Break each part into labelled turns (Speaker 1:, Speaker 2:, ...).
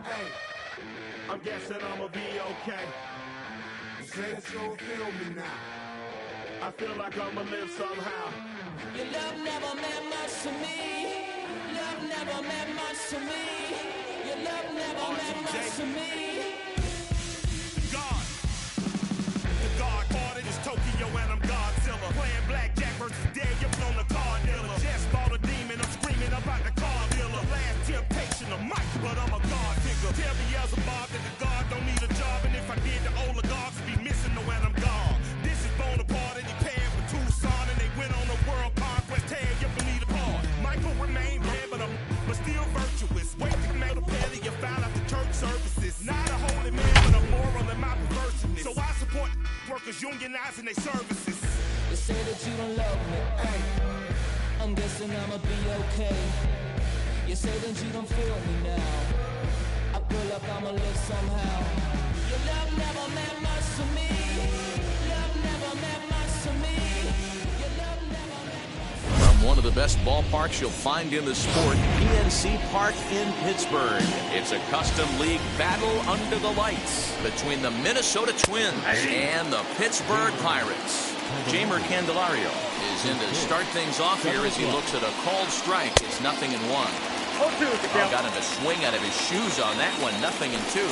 Speaker 1: Hey, I'm guessing I'ma be okay. You say that you don't feel me now. I feel like I'ma live somehow.
Speaker 2: Your love never meant much to me. Love never meant much to me. Your love never meant much to me.
Speaker 1: The God parted is Tokyo and I'm Godzilla. Playing blackjack versus Daniel on the card dealer. Just bought a demon, I'm screaming about the car dealer. Last temptation of Mike, but I'm a God figure. Tell me as a Bob that the God don't need a job, and if I did, the oligarchs would be missing the when I'm gone. This is Bonaparte and he paired with Tucson, and they went on a world conquest. Tear you believe apart. Michael remained dead, but still virtuous. Wait to make a penny, you found out the church services. Not a holy man, but a moral in my perverseness. So I support workers unionizing their services.
Speaker 2: You say that you don't love me. Hey, I'm guessing I'ma be okay. You say that you don't feel me now. I feel like I'ma live somehow. Your love never meant much to me. Love never meant much to me. Your love never meant much to me.
Speaker 3: From one of the best ballparks you'll find in the sport, PNC Park in Pittsburgh. It's a custom league battle under the lights between the Minnesota Twins and the Pittsburgh Pirates. Jamer Candelario is in to start things off here as he looks at a called strike. It's 0-1. Got him a swing out of his shoes on that one, 0-2.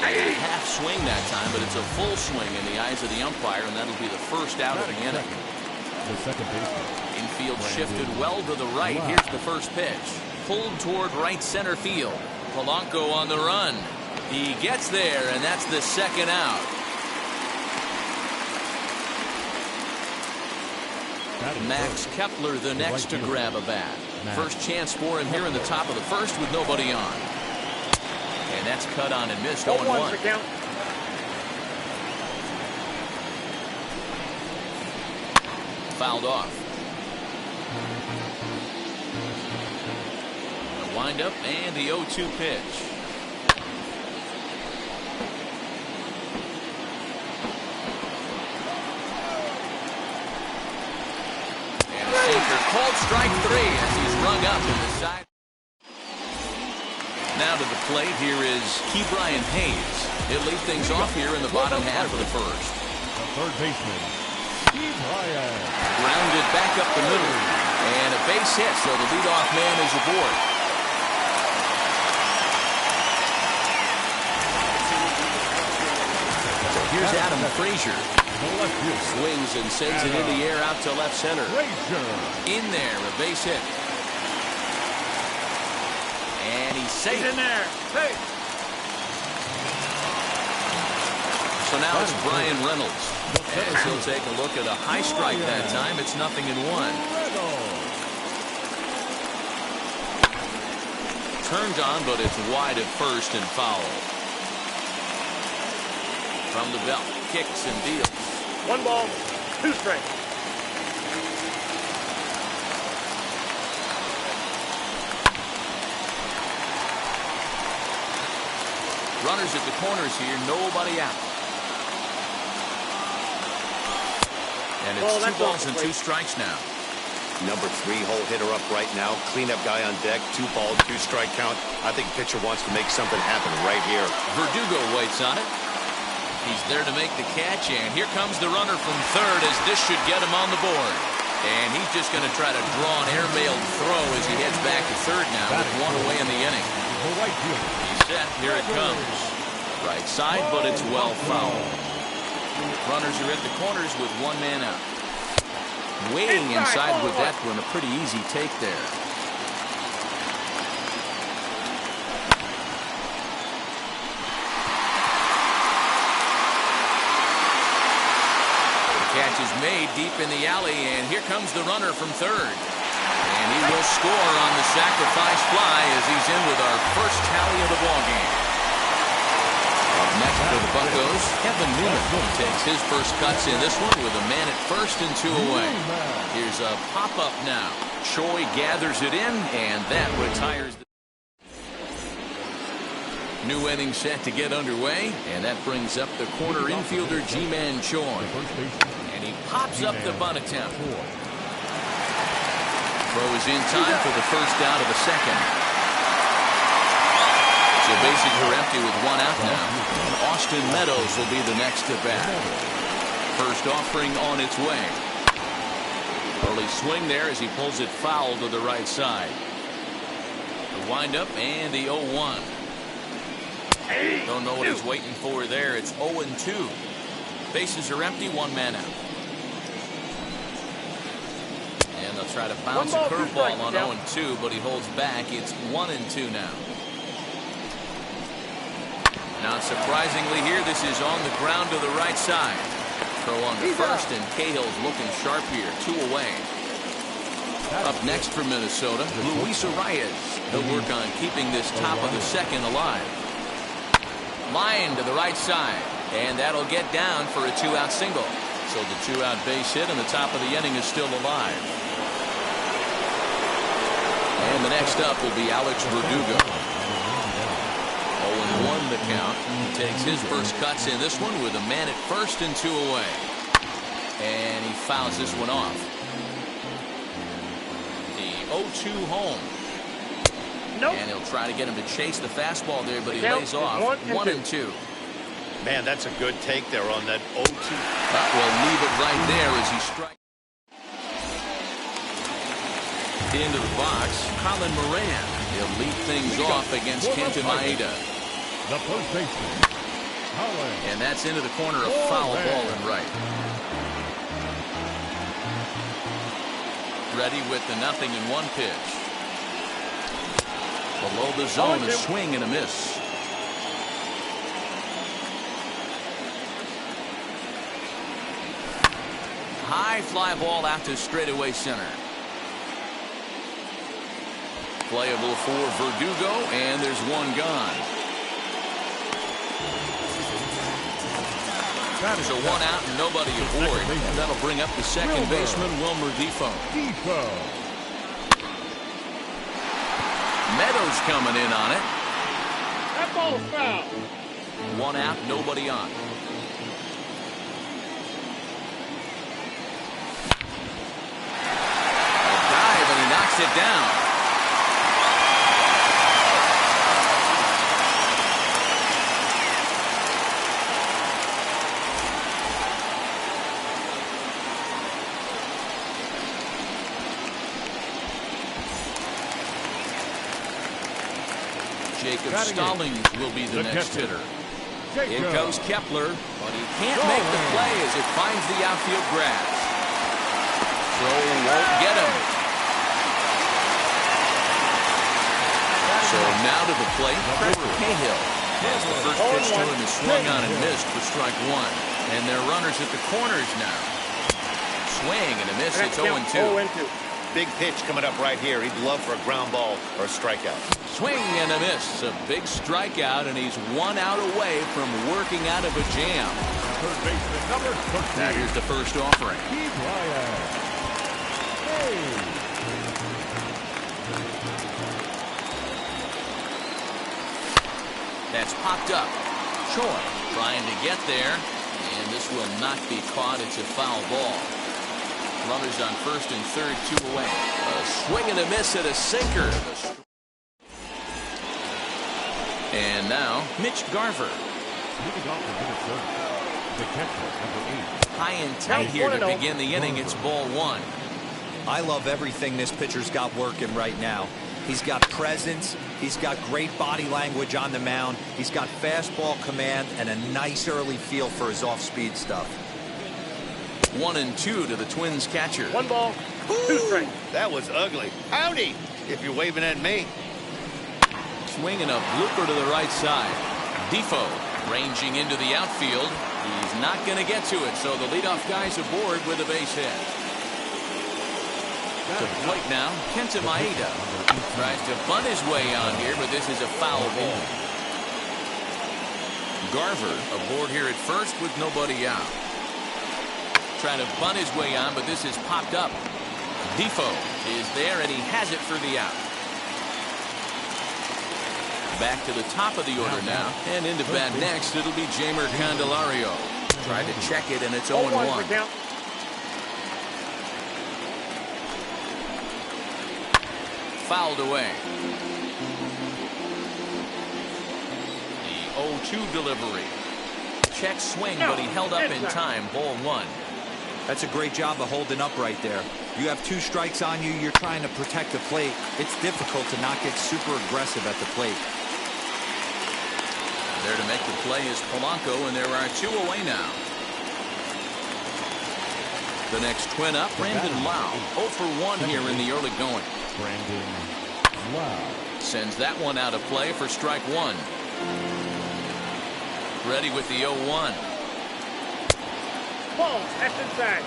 Speaker 3: A half swing that time, but it's a full swing in the eyes of the umpire, and that'll be the first out of the inning. Infield shifted well to the right. Here's the first pitch. Pulled toward right center field. Polanco on the run. He gets there, and that's the second out. Max Kepler the next to grab a bat. First chance for him here in the top of the first with nobody on. And that's cut on and missed. 0-1. Fouled off. The windup and the 0-2 pitch. Called strike 3 as he's rung up in the side. Now to the plate, here is Ke'Bryan Hayes. He'll lead things off here in the bottom half of the first.
Speaker 4: The third baseman, Ke'Bryan.
Speaker 3: Grounded back up the middle. And a base hit, so the leadoff man is aboard. So here's Adam Frazier. Swings and sends it in the air out to left center. In there, a base hit. And he's safe.
Speaker 5: He's in there. Hey.
Speaker 3: So now it's Brian Reynolds. As he'll take a look at a high strike that time. It's 0-1. Turned on, but it's wide at first and foul. From the belt, kicks and deals.
Speaker 5: 1 ball, 2 strikes.
Speaker 3: Runners at the corners here, nobody out. And it's 2 balls and 2 strikes now.
Speaker 6: Number 3 hole hitter up right now. Cleanup guy on deck. 2 ball, 2 strike count. I think pitcher wants to make something happen right here.
Speaker 3: Verdugo waits on it. He's there to make the catch, and here comes the runner from third as this should get him on the board. And he's just going to try to draw an airmailed throw as he heads back to third now with 1 away in the inning. He's set. Here it comes. Right side, but it's well fouled. Runners are at the corners with 1 man out. Waiting inside with that one, a pretty easy take there. Catch is made deep in the alley, and here comes the runner from third. And he will score on the sacrifice fly as he's in with our first tally of the ballgame. Up next for the Buccos, Kevin Newman. He takes his first cuts in this one with a man at first and 2 away. Here's a pop-up now. Choi gathers it in, and that retires the new inning set to get underway, and that brings up the corner infielder Ji-Man Choi. And he pops up the bunt attempt. Throw is in time for the first out of the second. bases are empty with one out now. And Austin Meadows will be the next to bat. First offering on its way. Early swing there as he pulls it foul to the right side. The windup and the 0-1. Don't know what he's waiting for there. It's 0-2. Bases are empty, one man out. And they'll try to bounce a curveball on 0-2, but he holds back. It's 1-2 now. Not surprisingly here, this is on the ground to the right side. Throw on to first, and Cahill's looking sharp here. 2 away. Up next for Minnesota, Luis Arias. He'll work on keeping this top of the second alive. Line to the right side, and that'll get down for a 2-out single. So the 2-out base hit, and the top of the inning is still alive. And the next up will be Alex Verdugo. 0-1 the count. He takes his first cuts in this one with a man at first and 2 away. And he fouls this one off. The 0-2 home.
Speaker 5: Nope.
Speaker 3: And he'll try to get him to chase the fastball there, but he lays off. 1-2.
Speaker 6: Man, that's a good take there on that 0-2.
Speaker 3: We'll leave it right there as he strikes. Into the box, Colin Moran. He'll lead things off against Kenta Maeda.
Speaker 4: The first baseman, Colin.
Speaker 3: And that's into the corner, a foul ball and right. Ready with the 0-1 pitch. Below the zone, a swing and a miss. High fly ball out to straightaway center. Playable for Verdugo, and there's one gone. So 1 out and nobody aboard. And that'll bring up the second baseman, Wilmer Defoe. Meadows coming in on it.
Speaker 5: That ball's foul.
Speaker 3: 1 out, nobody on. A dive, and he knocks it down. Jacob Stallings will be the next hitter. In goes Kepler, but he can't make the play as it finds the outfield grass. Throw won't get him. So now to the plate, Trevor Cahill. As the first pitch to him is swung on and missed for strike 1. And they're runners at the corners now. Swing and a miss, it's 0-2.
Speaker 6: Big pitch coming up right here. He'd love for a ground ball or a strikeout.
Speaker 3: Swing and a miss. A big strikeout, and he's 1 out away from working out of a jam.
Speaker 4: Third baseman, number 13.
Speaker 3: Now here's the first offering. That's popped up. Choi trying to get there, and this will not be caught. It's a foul ball. Runners on first and third, 2 away. A swing and a miss at a sinker. And now, Mitch Garver. High and tight here to begin the inning. It's ball 1.
Speaker 7: I love everything this pitcher's got working right now. He's got presence. He's got great body language on the mound. He's got fastball command and a nice early feel for his off-speed stuff.
Speaker 3: 1-2 to the Twins catcher.
Speaker 5: 1 ball, 2 strikes.
Speaker 6: That was ugly. Howdy, if you're waving at me.
Speaker 3: Swinging a blooper to the right side. Defoe ranging into the outfield. He's not going to get to it, so the leadoff guy's aboard with a base hit. To the plate now, Kenta Maeda tries to bunt his way on here, but this is a foul ball. Garver aboard here at first with nobody out. Trying to bunt his way on, but this is popped up. Defoe is there, and he has it for the out. Back to the top of the order now, and into bat next, it'll be Jeimer Candelario. Tried to check it, and it's 0-1. Fouled away. 0-2 delivery. Check swing, but he held up in time. Ball 1.
Speaker 7: That's a great job of holding up right there. You have 2 strikes on you. You're trying to protect the plate. It's difficult to not get super aggressive at the plate.
Speaker 3: There to make the play is Polanco, and there are 2 away now. The next twin up, Brandon Lau. 0 for 1 here in the early going.
Speaker 4: Brandon Lau.
Speaker 3: Sends that one out of play for strike 1. Ready with the 0-1.
Speaker 5: Ball, that's inside.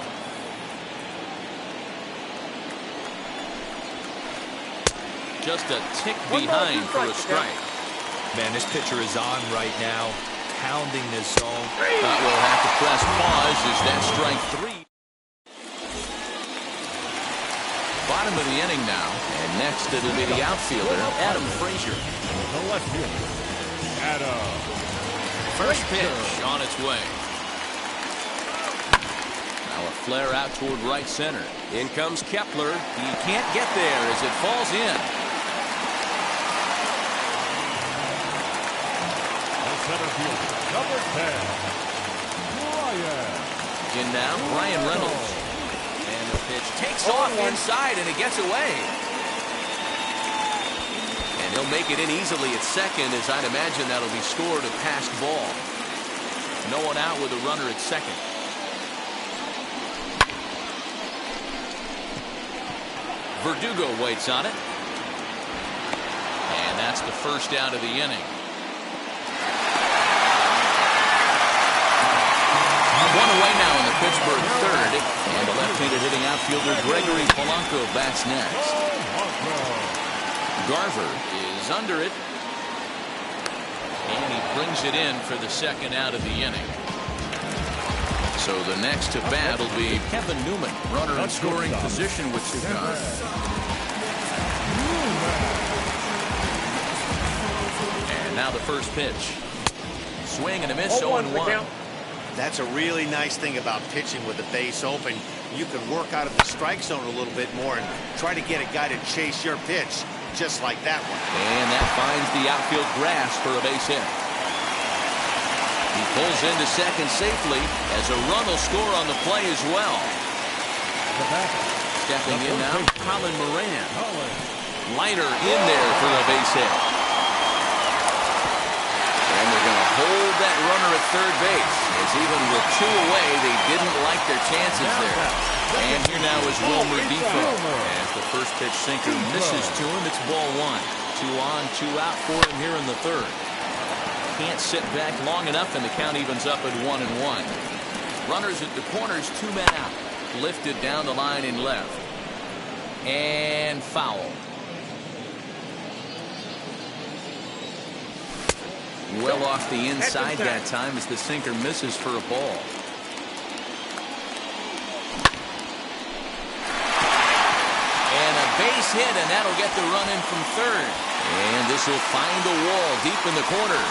Speaker 3: Just a tick behind for a strike.
Speaker 7: Man, this pitcher is on right now, pounding this zone.
Speaker 3: But we'll have to press pause as that strike 3. Bottom of the inning now, and next it'll be the outfielder, Adam Frazier.
Speaker 4: The left fielder, Adam.
Speaker 3: First pitch on its way. Now a flare out toward right center. In comes Kepler. He can't get there as it falls in.
Speaker 4: The center fielder, number 10, Ryan.
Speaker 3: In now, Ryan Reynolds. And the pitch takes off inside, and it gets away. And he'll make it in easily at second, as I'd imagine that'll be scored a passed ball. No one out with a runner at second. Verdugo waits on it. And that's the first out of the inning. One away now in the Pittsburgh third. And the left-handed hitting outfielder Gregory Polanco bats next. Garver is under it. And he brings it in for the second out of the inning. So the next to bat will be Kevin Newman, runner in scoring position with 2 guys. And now the first pitch. Swing and a miss, 0-1.
Speaker 6: That's a really nice thing about pitching with the base open. You can work out of the strike zone a little bit more and try to get a guy to chase your pitch, just like that one.
Speaker 3: And that finds the outfield grass for a base hit. He pulls into second safely as a run will score on the play as well. Stepping in now, Colin Moran. Liner in there for a base hit. And they're going to hold that runner at third base, as even with 2 away, they didn't like their chances there. And here now is Wilmer Defoe. As the first pitch sinker misses to him, it's ball 1. 2 on, 2 out for him here in the third. Can't sit back long enough, and the count evens up at 1-1. Runners at the corners, 2 men out. Lifted down the line in left. And foul. Well off the inside that time as the sinker misses for a ball. And a base hit, and that'll get the run in from third. And this will find the wall deep in the corner.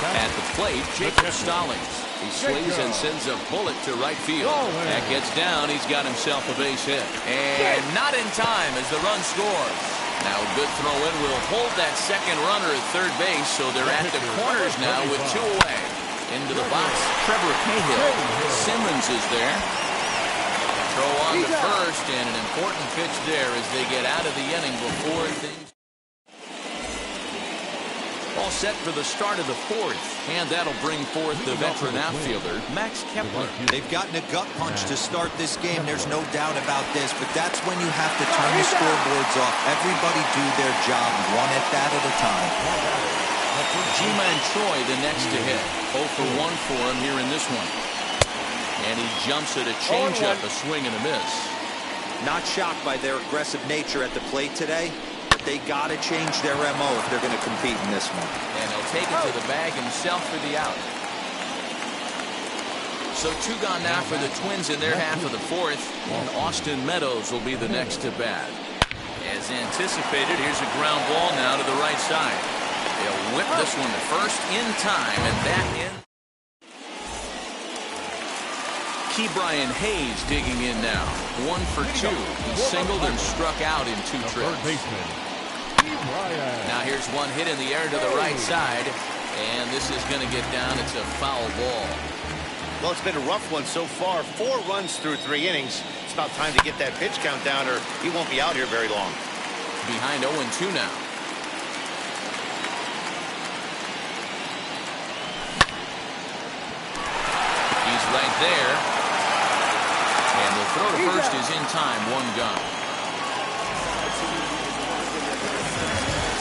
Speaker 3: At the plate, Jacob Stallings. He swings and sends a bullet to right field. That gets down. He's got himself a base hit. And not in time as the run scores. Now a good throw in will hold that second runner at third base, so they're at the corners now with 2 away. Into the box, Trevor Cahill. Simmons is there. Throw on to first, and an important pitch there as they get out of the inning before things. All set for the start of the fourth, and that'll bring forth the veteran outfielder, Max Kepler.
Speaker 7: They've gotten a gut punch to start this game. There's no doubt about this, but that's when you have to turn the scoreboards off. Everybody do their job one at bat at a time.
Speaker 3: G-Man Troy the next to hit. 0 for 1 for him here in this one. And he jumps at a changeup, a swing and a miss.
Speaker 7: Not shocked by their aggressive nature at the plate today. They got to change their MO if they're going to compete in this one.
Speaker 3: And he'll take it to the bag himself for the out. So 2 gone now for the Twins in their half of the fourth. And Austin Meadows will be the next to bat. As anticipated, here's a ground ball now to the right side. They'll whip this one to first in time, and that in. Brian Hayes digging in now. 1 for 2. He singled and struck out in 2
Speaker 4: The
Speaker 3: trips.
Speaker 4: third baseman, Brian.
Speaker 3: Now here's one hit in the air to the right side, and this is going to get down. It's a foul ball.
Speaker 6: Well, it's been a rough one so far. 4 runs through 3 innings. It's about time to get that pitch count down, or he won't be out here very long.
Speaker 3: Behind 0-2 now. He's right there. And the throw to first is in time. 1 gone.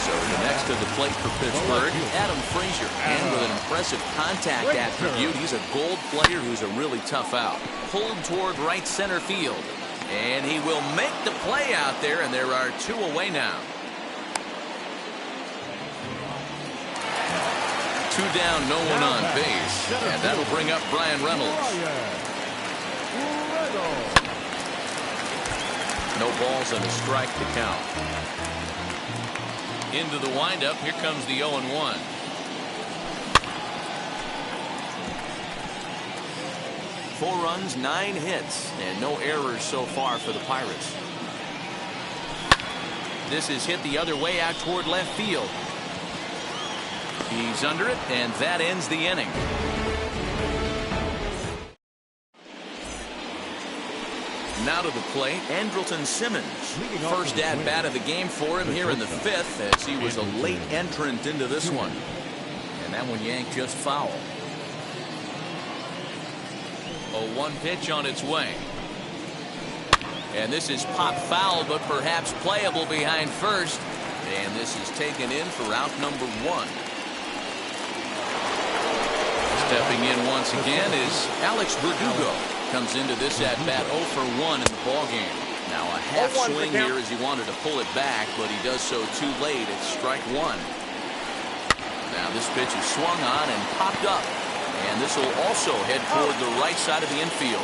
Speaker 3: So next to the plate for Pittsburgh, Adam Frazier. And with an impressive contact attribute, he's a gold player who's a really tough out. Pulled toward right center field. And he will make the play out there, and there are 2 away now. 2 down, no one on base. And that'll bring up Brian Reynolds. No balls and a strike to count. Into the windup, here comes the 0-1. Four runs, 9 hits, and no errors so far for the Pirates. This is hit the other way out toward left field. He's under it, and that ends the inning. Now to the plate, Andrelton Simmons. First at-bat of the game for him here in the 5th, as he was a late entrant into this one. And that one yanked just foul. A 1 pitch on its way. And this is pop foul, but perhaps playable behind first. And this is taken in for out number 1. Stepping in once again is Alex Verdugo. Comes into this at-bat 0 for 1 in the ballgame. Now a half swing here as he wanted to pull it back, but he does so too late. It's strike 1. Now this pitch is swung on and popped up. And this will also head toward the right side of the infield.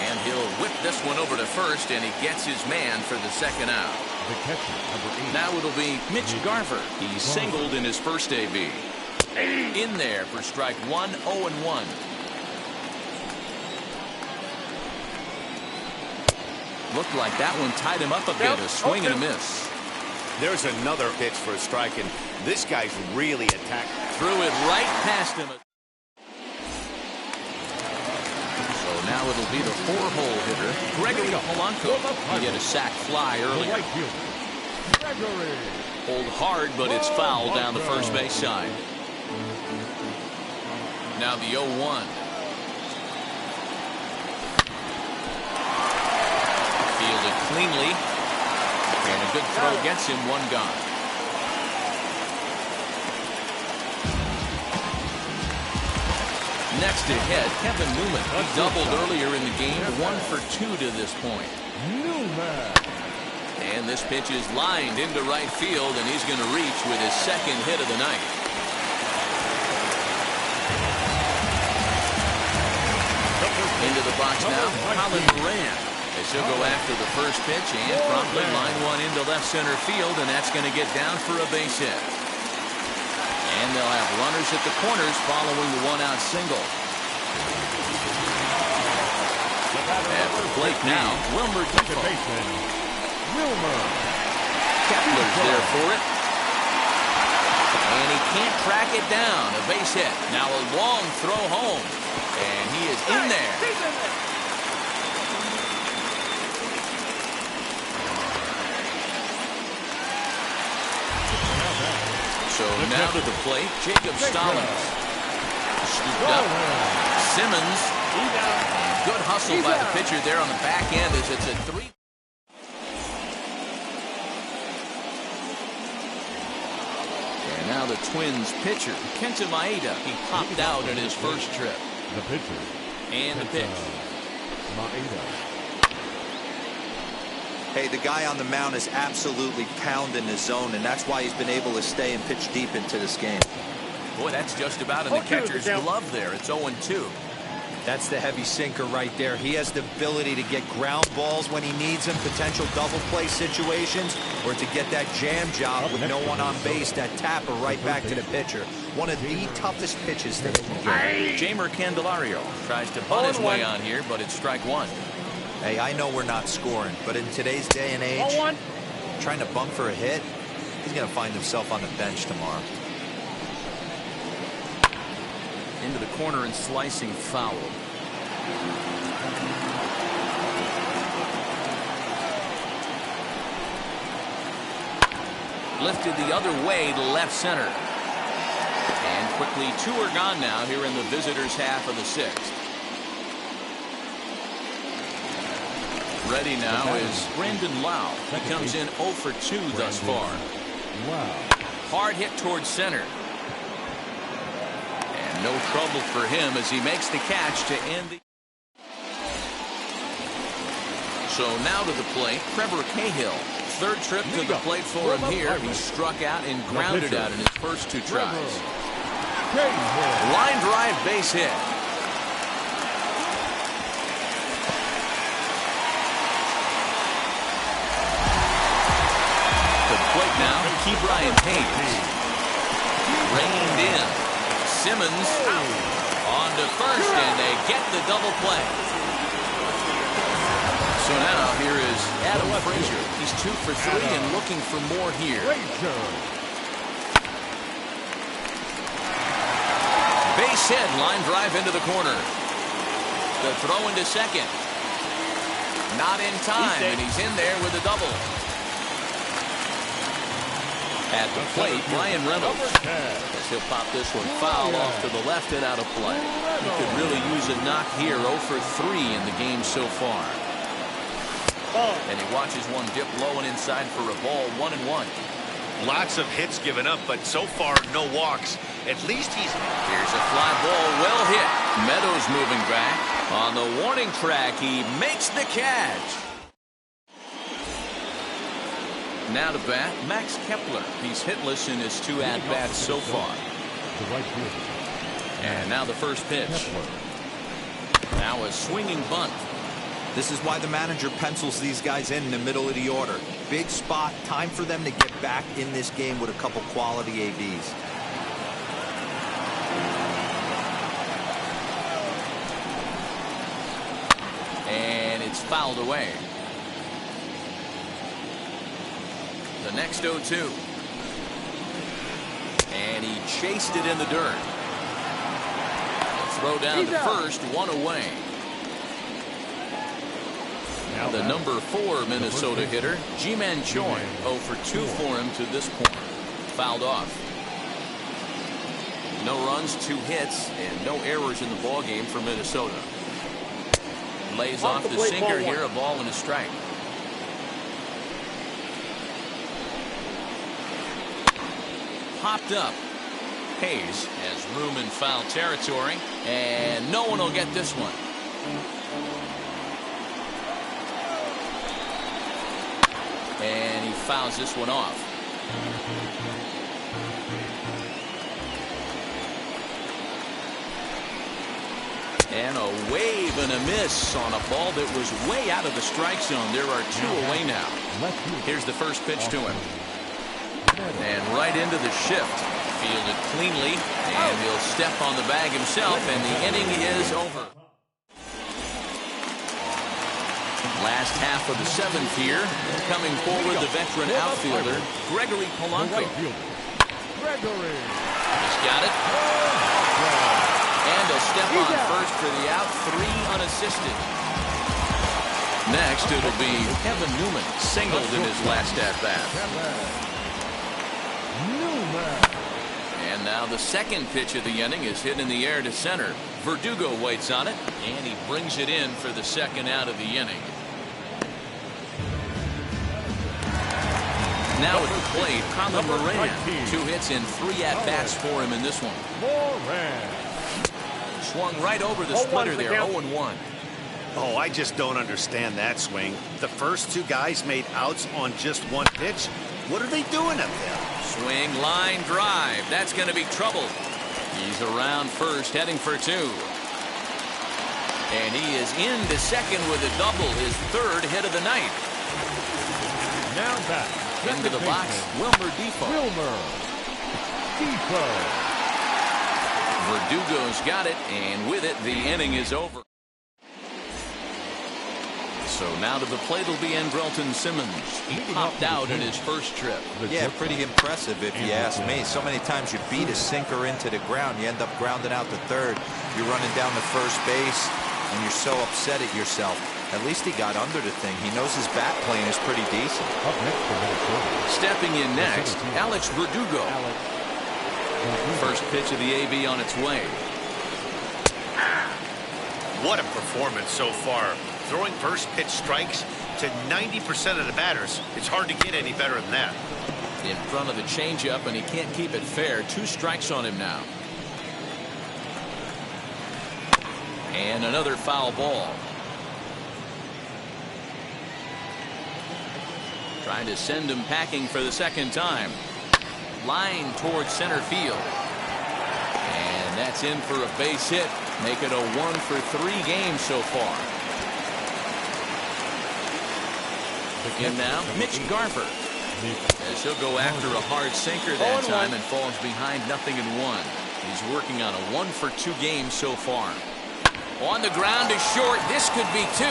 Speaker 3: And he'll whip this one over to first, and he gets his man for the 2nd out.
Speaker 4: The catcher, number 8.
Speaker 3: Now it'll be Mitch Garver. He singled in his first AB. In there for strike 1, 0-1. Looked like that one tied him up a bit. A swing and a miss.
Speaker 6: There's another pitch for a strike, and this guy's really attacked.
Speaker 3: Threw it right past him. So now it'll be the 4-hole hitter, Gregory Polanco. He had a sac fly earlier.
Speaker 4: Right fielder, Gregory.
Speaker 3: Pulled hard, but it's foul down the first base side. Now the 0-1. Fielded cleanly. And a good throw gets him 1 gone. Next to hit, Kevin Newman. He doubled earlier in the game. 1 for 2 to this point.
Speaker 4: Newman.
Speaker 3: And this pitch is lined into right field, and he's going to reach with his 2nd hit of the night. Into the box now, Colin Moran. As he'll go after the first pitch and promptly line one into left center field, and that's going to get down for a base hit. And they'll have runners at the corners following the 1-out single. At the plate now, Wilmer Defoe. Kepler's there for it. And he can't track it down. A base hit. Now a long throw home. And he is in there. So now to the plate, Jacob Stallings. Scooped up. Simmons. Good hustle by the pitcher there on the back end as it's a 3. And now the Twins pitcher, Kenta Maeda. He popped out in his first trip.
Speaker 4: The pitcher.
Speaker 3: And the pitch.
Speaker 4: Maeda.
Speaker 7: Hey, the guy on the mound is absolutely pounding his zone, and that's why he's been able to stay and pitch deep into this game.
Speaker 3: Boy, that's just about in the catcher's glove there. It's 0-2.
Speaker 7: That's the heavy sinker right there. He has the ability to get ground balls when he needs them, potential double play situations, or to get that jam job with no one on base, that tapper right back to the pitcher. One of the toughest pitches that he can get.
Speaker 3: Jamer Candelario tries to bunt his way on here, but it's strike one.
Speaker 7: Hey, I know we're not scoring, but in today's day and age, trying to bunt for a hit, he's going to find himself on the bench tomorrow.
Speaker 3: Into the corner and slicing foul. Lifted the other way to left center. And quickly 2 are gone now here in the visitors' half of the 6th. Ready now is Brandon Lau. He comes in 0 for 2 thus far. Hard hit towards center. And no trouble for him as he makes the catch to end the... So now to the plate, Trevor Cahill. 3rd trip to the plate for him here. He struck out and grounded out in his first 2 tries. Line drive base hit. To the plate now, Key Brian Hayes. Reined in. Simmons on to first, and they get the double play. So now here is Adam Frazier. He's 2 for 3 and looking for more here. Base hit, line drive into the corner. The throw into second. Not in time, and he's in there with a double. At the plate, Brian Reynolds. As he'll pop this one foul off to the left and out of play. He could really use a knock here. 0 for 3 in the game so far. And he watches one dip low and inside for a ball. 1-1.
Speaker 6: Lots of hits given up, but so far no walks. At least he's...
Speaker 3: Here's a fly ball, well hit. Meadows moving back. On the warning track, he makes the catch. Now to bat, Max Kepler. He's hitless in his 2 at-bats so far. And now the first pitch. Now a swinging bunt.
Speaker 7: This is why the manager pencils these guys in the middle of the order. Big spot, time for them to get back in this game with a couple quality ABs.
Speaker 3: And it's fouled away. The next 0-2. And he chased it in the dirt. The throw down to first, 1 away. The number 4 Minnesota hitter, Ji-Man Choi, 0 for 2 for him to this point. Fouled off. No runs, 2 hits, and no errors in the ballgame for Minnesota. Lays off the sinker here, a ball and a strike. Popped up. Hayes has room in foul territory, and no one will get this one. And he fouls this one off. And a wave and a miss on a ball that was way out of the strike zone. There are 2 away now. Here's the first pitch to him. And right into the shift. Fielded cleanly, and he'll step on the bag himself, and the inning is over. Last half of the 7th here. Coming forward, the veteran outfielder, Gregory Polanco. He's got it. And a step on first for the out, 3 unassisted. Next, it'll be Kevin Newman, singled in his last at-bat. And now the second pitch of the inning is hit in the air to center. Verdugo waits on it, and he brings it in for the second out of the inning. Now at the plate, Colin Moran. 2 hits and 3 at-bats for him in this one. Swung right over the splitter there, 0-1.
Speaker 6: Oh, I just don't understand that swing. The first 2 guys made outs on just 1 pitch. What are they doing up there?
Speaker 3: Swing, line drive. That's going to be trouble. He's around first, heading for 2. And he is into second with a double, his third hit of the night.
Speaker 4: Now back.
Speaker 3: Into the box, Wilmer Defoe.
Speaker 4: Wilmer Defoe.
Speaker 3: Verdugo's got it, and with it, the inning is over. So now to the plate will be Andrelton Simmons. He popped out in his first trip.
Speaker 7: Yeah, pretty impressive if you ask me. So many times you beat a sinker into the ground, you end up grounding out to third. You're running down to first base, and you're so upset at yourself. At least he got under the thing. He knows his bat plane is pretty decent.
Speaker 4: Up next for Minnesota.
Speaker 3: Stepping in next, Alex Verdugo. First pitch of the AB on its way.
Speaker 6: What a performance so far. Throwing first pitch strikes to 90% of the batters. It's hard to get any better than that.
Speaker 3: In front of the changeup, and he can't keep it fair. 2 strikes on him now. And another foul ball. Trying to send him packing for the second time. Line towards center field. And that's in for a base hit. Make it a 1-for-3 game so far. In now, Mitch Garver. As he'll go after a hard sinker that time and falls behind 0-1. He's working on a 1-for-2 game so far. On the ground is short. This could be 2.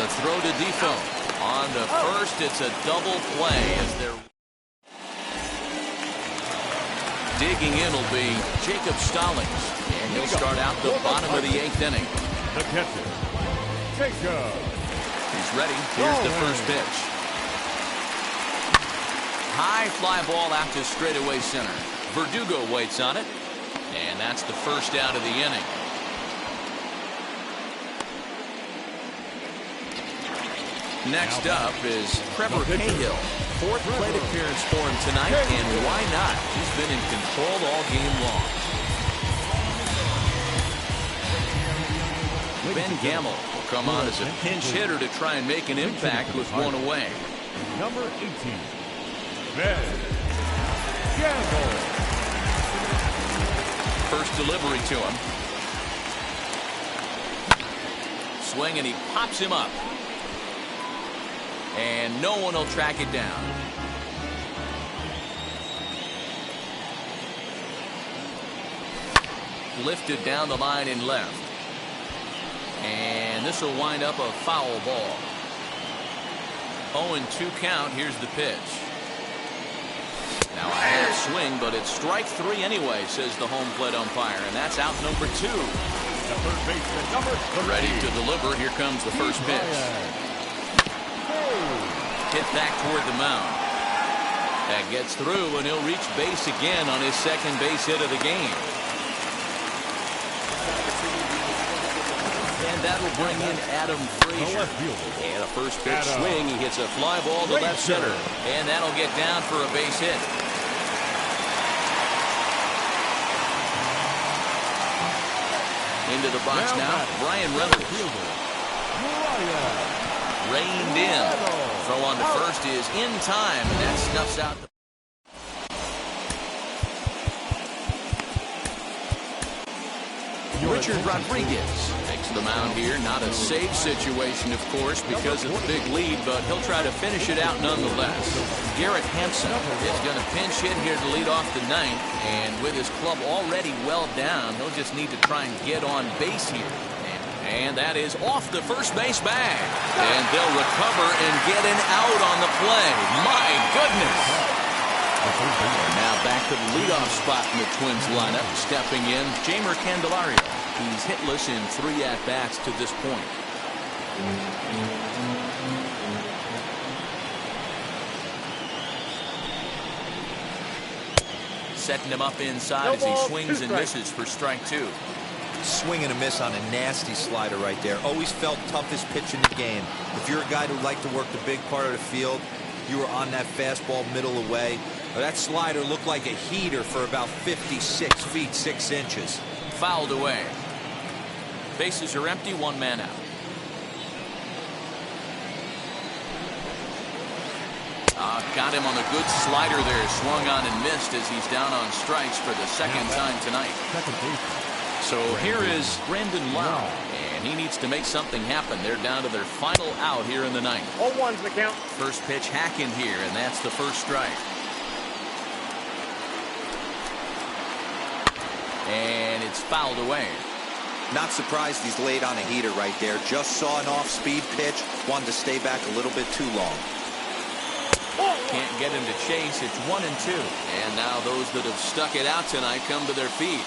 Speaker 3: The throw to Defoe. On the first, it's a double play as they're digging in will be Jacob Stallings. And he'll start out the bottom of the 8th inning.
Speaker 4: The catcher, Jacob.
Speaker 3: He's ready. Here's the first pitch. High fly ball out to straightaway center. Verdugo waits on it. And that's the first out of the inning. Next up is Trevor Cahill. 4th plate appearance for him tonight, and why not? He's been in control all game long. Ben Gamble will come on as a pinch hitter to try and make an impact with 1 away.
Speaker 4: Number 18, Ben Gamble.
Speaker 3: First delivery to him. Swing, and he pops him up. And no one will track it down. Lifted down the line in left. And this will wind up a foul ball. 0-2 count. Here's the pitch. Now a half swing, but it's strike 3 anyway, says the home plate umpire. And that's out number 2.
Speaker 4: The third baseman, number 3.
Speaker 3: Ready to deliver. Here comes the first pitch. Hit back toward the mound. That gets through, and he'll reach base again on his second base hit of the game. And that'll bring in Adam Frazier. And a first pitch swing. He hits a fly ball to left center. And that'll get down for a base hit. Into the box now, Brian Reynolds. Reined in. Throw on to first is in time, and that snuffs out the Richard Rodriguez takes the mound here. Not a safe situation, of course, because of the big lead, but he'll try to finish it out nonetheless. Garrett Hampson is going to pinch hit here to lead off the 9th, and with his club already well down, he'll just need to try and get on base here. And that is off the first base bag. And they'll recover and get an out on the play. My goodness. And now back to the leadoff spot in the Twins lineup. Stepping in, Jeimer Candelario. He's hitless in 3 at-bats to this point. Setting him up inside as he swings and misses for strike 2.
Speaker 7: Swing and a miss on a nasty slider right there. Always felt toughest pitch in the game. If you're a guy who liked to work the big part of the field, you were on that fastball middle away. That slider looked like a heater for about 56 feet 6 inches.
Speaker 3: Fouled away. Bases are empty, 1 man out. Got him on a good slider there. Swung on and missed as he's down on strikes for the second time tonight. So here is Brandon Lau. And he needs to make something happen. They're down to their final out here in the ninth.
Speaker 5: 0-1's the count.
Speaker 3: First pitch hacking here, and that's the first strike. And it's fouled away.
Speaker 7: Not surprised he's laid on a heater right there. Just saw an off-speed pitch. Wanted to stay back a little bit too long.
Speaker 3: Can't get him to chase. It's 1-2. And now those that have stuck it out tonight come to their feet.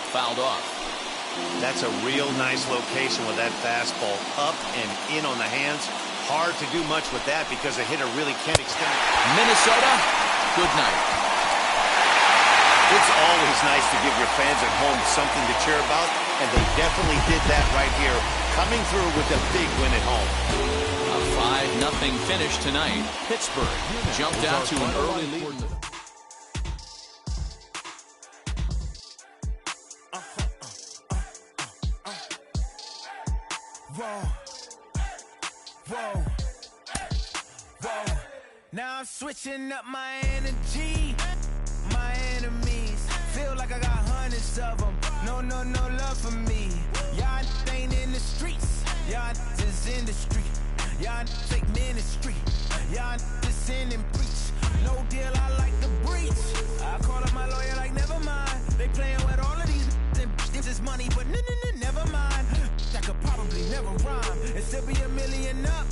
Speaker 3: Fouled off.
Speaker 6: That's a real nice location with that fastball up and in on the hands. Hard to do much with that because a hitter really can't extend it.
Speaker 3: Minnesota, good night.
Speaker 6: It's always nice to give your fans at home something to cheer about, and they definitely did that right here, coming through with a big win at home.
Speaker 3: A 5-0 finish tonight. Pittsburgh jumped out to an early lead.
Speaker 8: Now I'm switching up my energy. My enemies feel like I got hundreds of them. No love for me. Y'all ain't in the streets. Y'all is in the street. Y'all take ministry. Y'all just sin and preach. No deal, I like the breach. I call up my lawyer like, never mind. They playing with all of these and this is money, but never mind. I could probably never rhyme and still be $1 million up.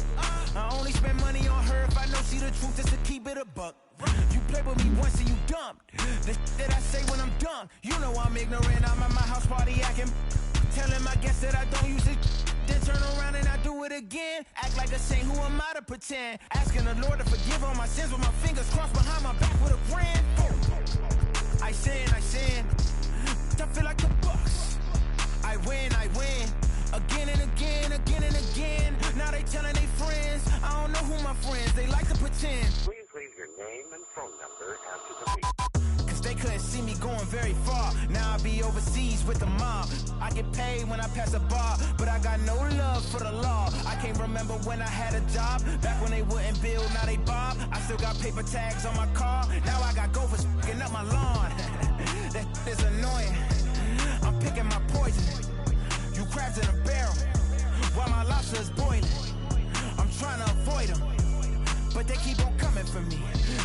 Speaker 8: I only spend money on her if I know she the truth, just to keep it a buck. You play with me once and you dumped. The that I say when I'm done, you know I'm ignorant. I'm at my house party acting, telling my guests that I don't use it. Then turn around and I do it again. Act like a saint, who am I to pretend? Asking the Lord to forgive all my sins with my fingers crossed behind my back with a grin. I sin. I feel like the Bucks. I win. Again and again. Now they telling their friends. I don't know who my friends, they like to pretend.
Speaker 9: Please leave your name and phone number after the beep.
Speaker 8: Cause they couldn't see me going very far. Now I be overseas with the mob. I get paid when I pass a bar, but I got no love for the law. I can't remember when I had a job. Back when they wouldn't build, now they bob. I still got paper tags on my car. Now I got gophers f***ing up my lawn. That is annoying. I'm picking my poison. You crabs in a barrel, while my lobster is boiling. I'm trying to avoid them, but they keep on coming for me.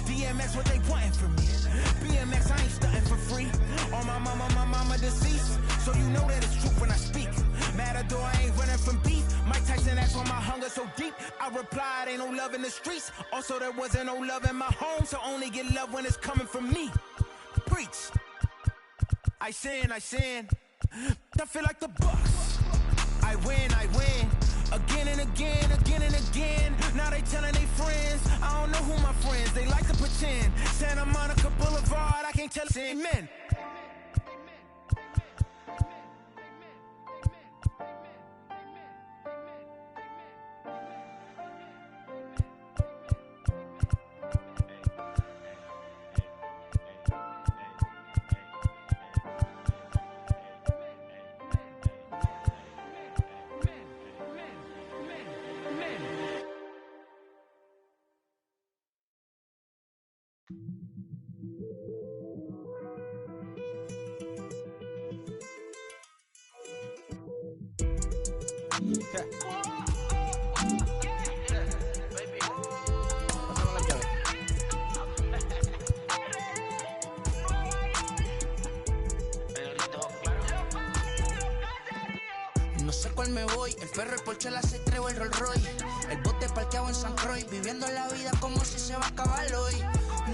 Speaker 8: DMX, what they wanting from me. BMX, I ain't stunting for free. On my mama deceased, so you know that it's truth when I speak. Matador, I ain't running from beef. Mike Tyson, that's why my hunger so deep. I replied, ain't no love in the streets. Also, there wasn't no love in my home, so only get love when it's coming from me. Preach. I sin. I feel like the Bucks. I win. Again and again. Now they telling their friends. I don't know who my friends, they like to pretend. Santa Monica Boulevard, I can't tell it's amen.
Speaker 10: No sé cuál me voy, el perro, el Porsche, la C3 o el Rolls Royce. El bote parqueado en San Croix, viviendo la vida como si se va a acabar hoy.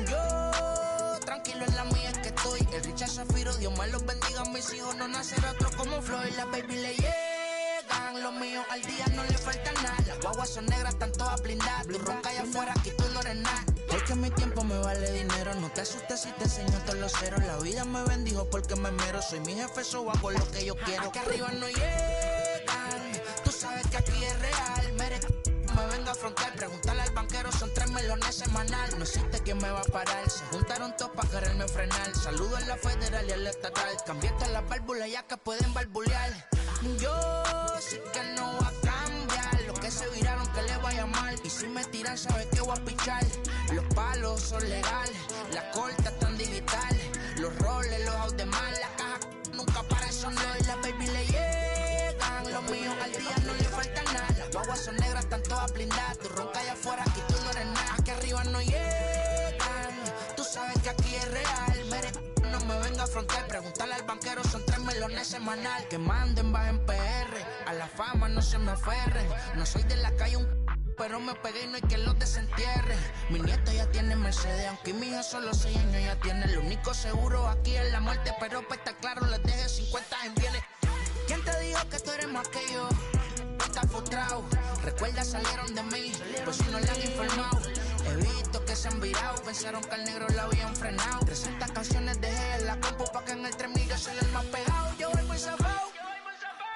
Speaker 10: Yo, tranquilo en la mía es que estoy. El Richard Zafiro, Dios me los bendiga, mis hijos no nacerá otro como Floyd. Las baby le llegan, los míos al día no le falta nada. Las guaguas son negras, están todas blindadas. Tú ronca allá afuera, aquí tú no eres nada. Porque mi tiempo me vale dinero, no te asustes si te enseño todos los ceros. La vida me bendijo porque me mero, soy mi jefe, so hago lo que yo quiero. Aquí arriba no llegan, tú sabes que aquí es real. Me venga a frontear, pregúntale al banquero, son 3 melones semanal. No existe quien me va a parar, se juntaron todos para quererme frenar. Saludo a la federal y a la estatal, cambié todas las válvulas ya que pueden barbulear. Yo sé que no va a cambiar, los que se viraron que le vaya mal. Y si me tiran sabes que voy a pichar. Los palos son legales, las cortas están digitales. Los roles, los out de mal, la caja nunca para eso no es la están todas blindadas. Tu ronca allá afuera, aquí tú no eres nada. Aquí arriba no llegan. Tú sabes que aquí es real. Mere, no me venga a frontear. Preguntarle al banquero, son 3 melones semanal. Que manden, bajen PR. A la fama no se me aferren. No soy de la calle, pero me pegué y no hay que los desentierre. Mi nieto ya tiene Mercedes, aunque mi hijo solo 6 años ya tiene. Lo único seguro aquí es la muerte, pero para estar claro les deje 50 en bienes. ¿Quién te dijo que tú eres más que yo? Estás frustrado, recuerda salieron de mí, pues si no le han informado. He visto que se han virado, pensaron que al negro lo habían frenado. 300 canciones dejé en la compu pa' que en el 3000 yo soy el más pegado. Yo voy muy zafado,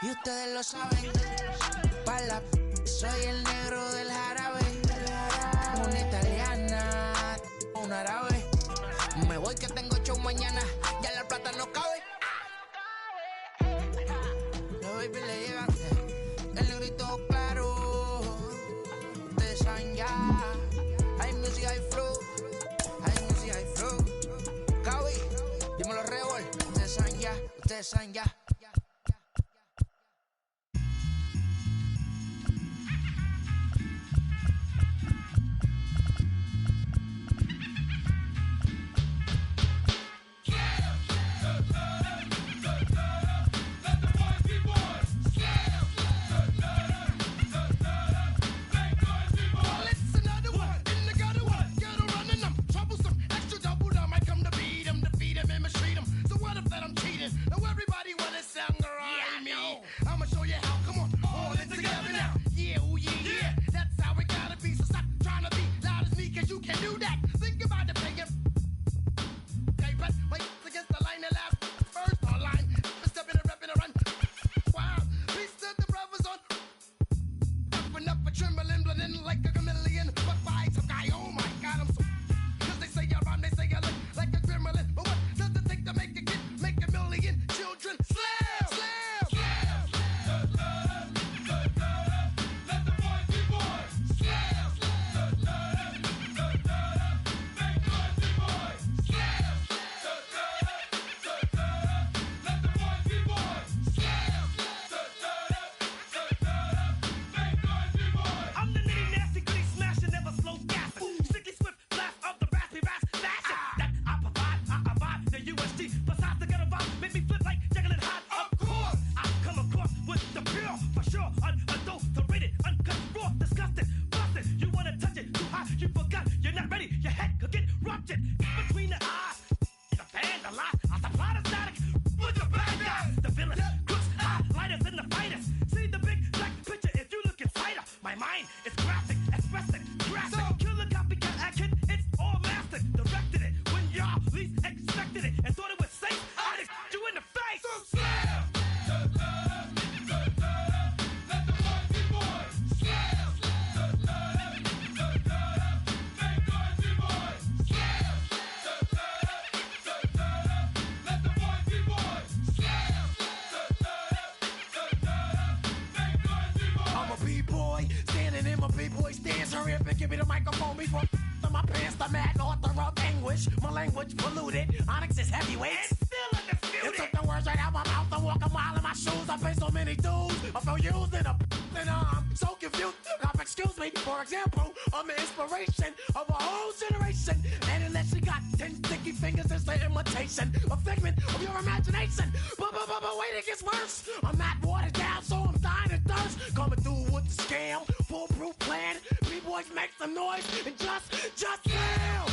Speaker 10: y ustedes lo saben. Pa' la soy el negro del jarabe. Una italiana, un árabe. Me voy que tengo show mañana, ya la plata no cabe. Los baby le llegan, el negrito claro. Ustedes saben ya, hay music, hay flow. Hay music, hay flow. Cabi, dímelo Rebol. Ustedes saben ya, ustedes saben ya.
Speaker 11: Give me the microphone before my pants, the mad author of anguish. My language polluted, Onyx is heavyweight. It's still undisputed. You took the words right out my mouth. I walk a mile in my shoes. I pay so many dues. I feel used in and I'm so confused. Now, excuse me, for example, I'm the inspiration of a whole generation. And unless you got 10 sticky fingers, it's the imitation, a figment of your imagination. But wait, it gets worse. I'm not watered down, so I'm dying of thirst. Coming through with the scam, foolproof plan. B-boys make some noise and just yell.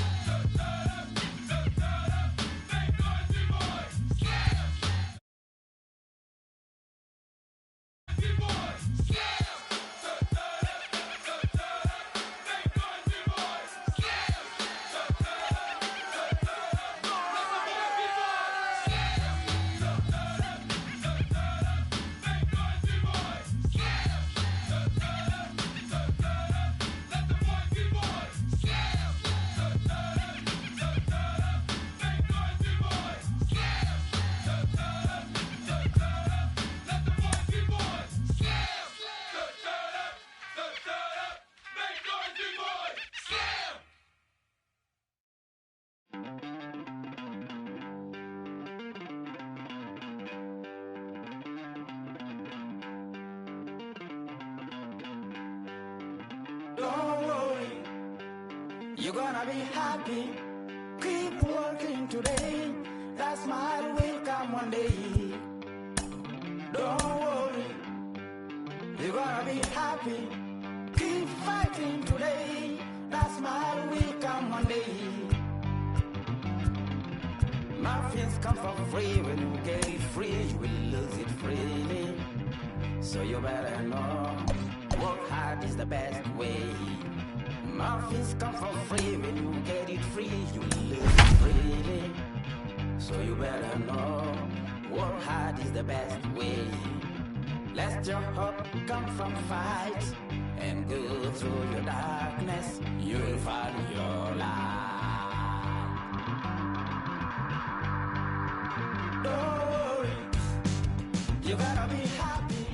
Speaker 8: You're gonna be happy. Keep working today. That smile will come one day. Don't worry. You're gonna be happy. Keep fighting today. That smile will come one day. Muffins come for free. When you get it free, you will lose it freely. So you better know, work hard is the best way. Muffins come for free. When you get it free, you will lose it freely. So you better know, work hard is the best way. Let your hope come from fight and go through your darkness. You'll find your light. Don't worry, you gotta be happy.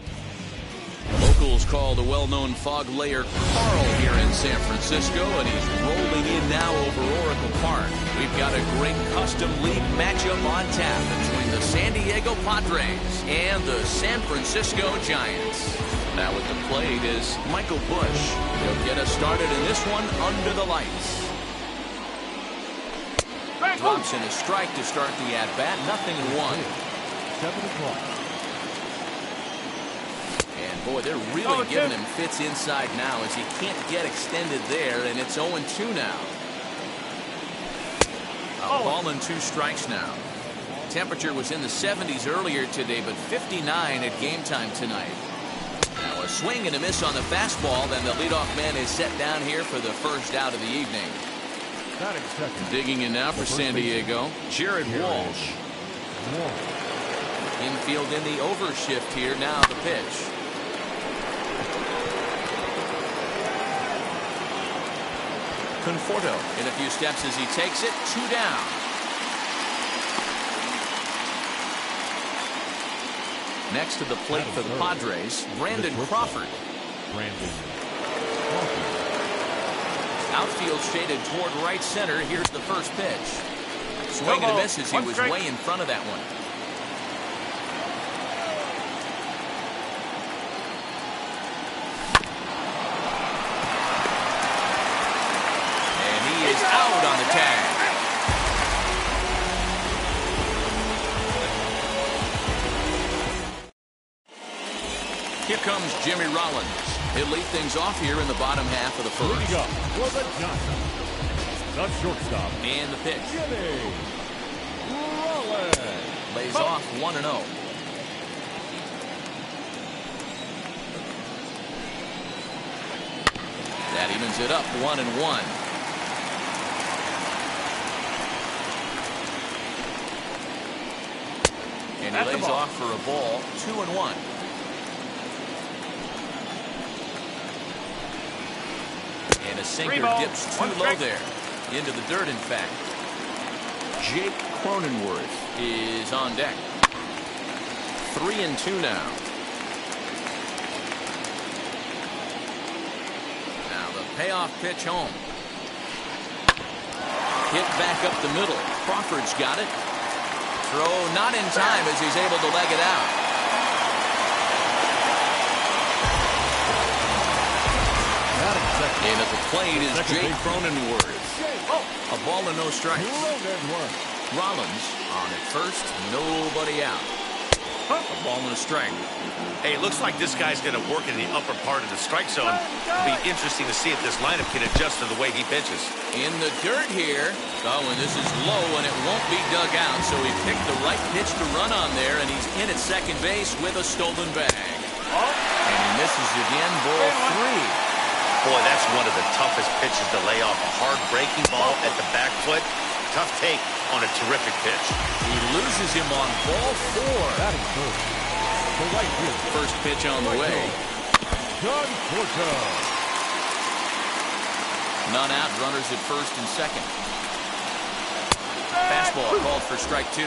Speaker 3: Locals call the well-known fog layer Carl here in San Francisco, and he's rolling in now over Oracle Park. We've got a great custom league matchup on tap between the San Diego Padres and the San Francisco Giants. Now at the plate is Michael Bush. He'll get us started in this one under the lights. Drops in a strike to start the at-bat. 0-1.
Speaker 4: 7 o'clock.
Speaker 3: And boy, they're really giving him fits inside now as he can't get extended there, and it's 0-2 now. A ball and 2 strikes now. Temperature was in the 70s earlier today, but 59 at game time tonight. Now a swing and a miss on the fastball, then the leadoff man is set down here for the first out of the evening. Digging in now for San Diego, Jared Walsh. Infield in the overshift here. Now the pitch. Conforto in a few steps as he takes it. 2 down. Next to the plate for the Padres, Brandon Crawford. Outfield shaded toward right center. Here's the first pitch. Swing and a miss as he was way in front of that one. Out on the tag. Here comes Jimmy Rollins. He'll lead things off here in the bottom half of the first.
Speaker 4: Leading up for the Giants, the shortstop.
Speaker 3: And the pitch.
Speaker 4: Jimmy Rollins.
Speaker 3: Lays off 1-0. That evens it up 1-1. And he lays off for a ball, 2-1. And a sinker dips too low there. Into the dirt, in fact. Jake Cronenworth is on deck. 3-2 now. Now the payoff pitch home. Hit back up the middle. Crawford's got it. Throw not in time as he's able to leg it out. And at the plate is Jake Cronenworth. A ball and no strikes. Rollins on at first, nobody out. A ball and a strike.
Speaker 6: Hey, it looks like this guy's going to work in the upper part of the strike zone. It'll be interesting to see if this lineup can adjust to the way he pitches.
Speaker 3: In the dirt here. Oh, and this is low, and it won't be dug out, so he picked the right pitch to run on there, and he's in at second base with a stolen bag. And he misses again, ball 3.
Speaker 6: Boy, that's one of the toughest pitches to lay off. A hard breaking ball at the back foot. Tough take on a terrific pitch.
Speaker 3: He loses him on ball 4.
Speaker 4: That is good. The right field.
Speaker 3: First pitch on the way.
Speaker 4: Conforto.
Speaker 3: None out, runners at first and second. Fastball called for strike 2.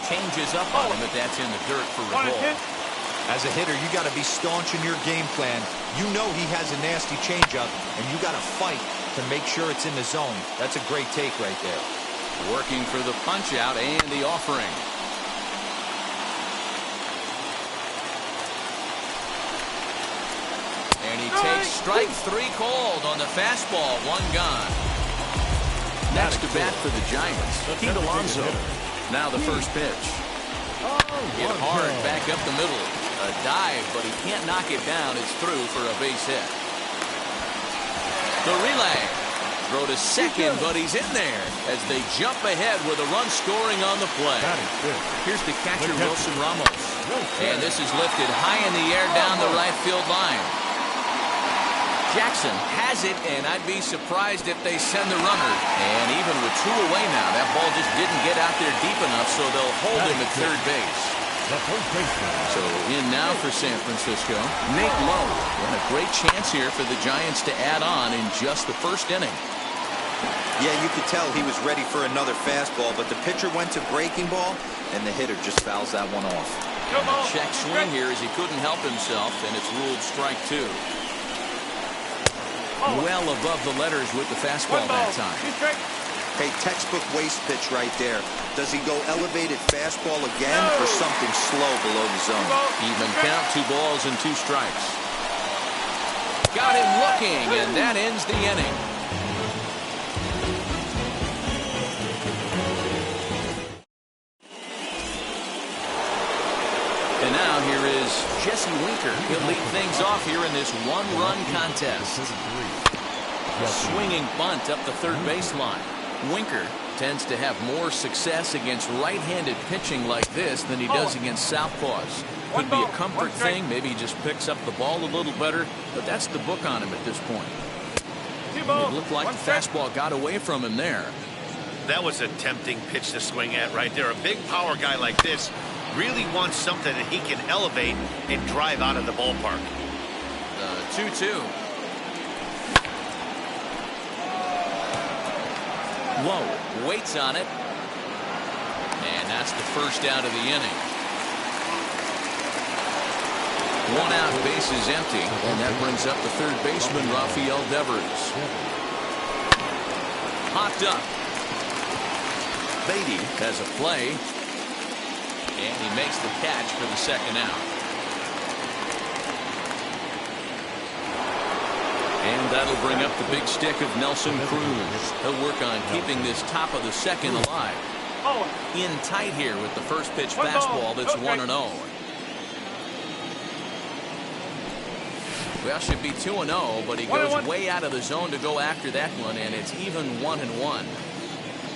Speaker 3: Changes up on him, but that's in the dirt for a ball.
Speaker 7: As a hitter, you got to be staunch in your game plan. You know he has a nasty changeup, and you got to fight to make sure it's in the zone. That's a great take right there.
Speaker 3: Working for the punch out and the offering. And he takes strike 3 called on the fastball, 1 gone. Next to bat for the Giants, Pete Alonso. Now the first pitch. Hit hard back up the middle. A dive, but he can't knock it down. It's through for a base hit. The relay. Throw to second, but he's in there as they jump ahead with a run scoring on the play. Here's the catcher, Wilson Ramos. And this is lifted high in the air down the right field line. Jackson has it, and I'd be surprised if they send the runner. And even with 2 away now, that ball just didn't get out there deep enough, so they'll hold him at third base. So in now for San Francisco, Nate Lowe. And a great chance here for the Giants to add on in just the first inning.
Speaker 7: Yeah, you could tell he was ready for another fastball, but the pitcher went to breaking ball, and the hitter just fouls that one off.
Speaker 3: Check swing here as he couldn't help himself, and it's ruled strike 2. Well above the letters with the fastball that time.
Speaker 7: Hey, textbook waste pitch right there. Does he go elevated fastball again or something slow below the zone?
Speaker 3: Even count, 2 balls and 2 strikes. Got him looking, and that ends the inning. And now here is Jesse Winker. He'll lead things off here in this 1-run contest. A swinging bunt up the third baseline. Winker tends to have more success against right-handed pitching like this than he does against southpaws. Could be a comfort thing. Maybe he just picks up the ball a little better, but that's the book on him at this point. It looked like the fastball got away from him there.
Speaker 6: That was a tempting pitch to swing at right there. A big power guy like this really wants something that he can elevate and drive out of the ballpark.
Speaker 3: 2-2. Lowe waits on it. And that's the first out of the inning. 1 out, base is empty. And that brings up the third baseman, Rafael Devers. Hopped up. Beatty has a play. And he makes the catch for the second out. And that'll bring up the big stick of Nelson Cruz. He'll work on keeping this top of the second alive. In tight here with the first pitch fastball that's 1-0. Well, should be 2-0, but he goes way out of the zone to go after that one, and it's even 1-1.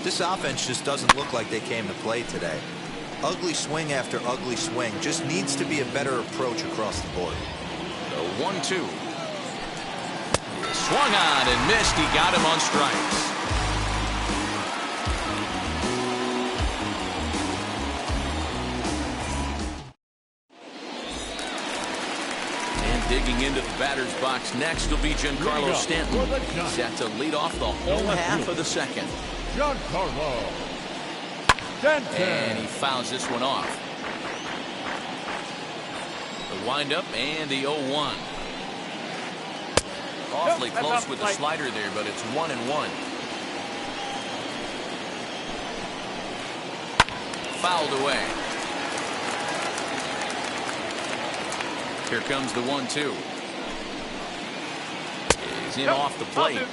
Speaker 7: This offense just doesn't look like they came to play today. Ugly swing after ugly swing. Just needs to be a better approach across the board.
Speaker 3: The 1-2. Swung on and missed. He got him on strikes. And digging into the batter's box next will be Giancarlo Stanton. Set to lead off the whole half of the second.
Speaker 4: Giancarlo Stanton.
Speaker 3: And he fouls this one off. The windup and the 0-1. Awfully close with the slider there, but it's 1-1. Fouled away. Here comes the 1-2. He's in off the plate.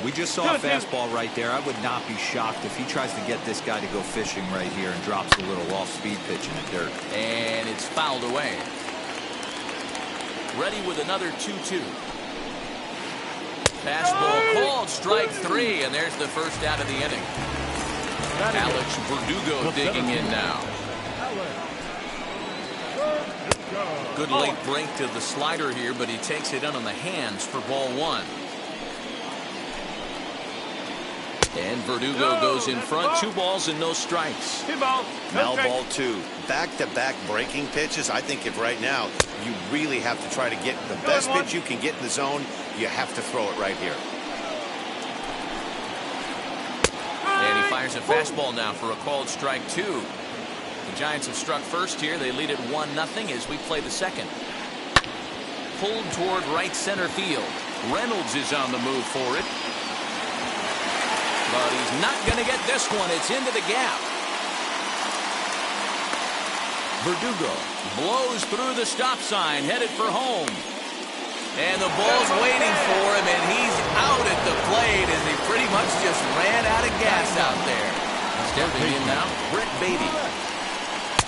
Speaker 7: We just saw a fastball right there. I would not be shocked if he tries to get this guy to go fishing right here and drops a little off-speed pitch in the dirt.
Speaker 3: And it's fouled away. Ready with another 2-2. Fastball called, strike 3, and there's the first out of the inning. Alex Verdugo digging in now. Good late break to the slider here, but he takes it in on the hands for ball 1. And Verdugo goes in front. 2 balls and no strikes.
Speaker 6: Now ball 2. Back-to-back breaking pitches. I think if right now you really have to try to get the best pitch you can get in the zone, you have to throw it right here.
Speaker 3: And he fires a fastball now for a called strike 2. The Giants have struck first here. They lead at 1-0 as we play the second. Pulled toward right center field. Reynolds is on the move for it. But he's not going to get this one. It's into the gap. Verdugo blows through the stop sign, headed for home. And the ball's waiting for him, and he's out at the plate as he pretty much just ran out of gas out there. Stepping in now, Brett Beatty.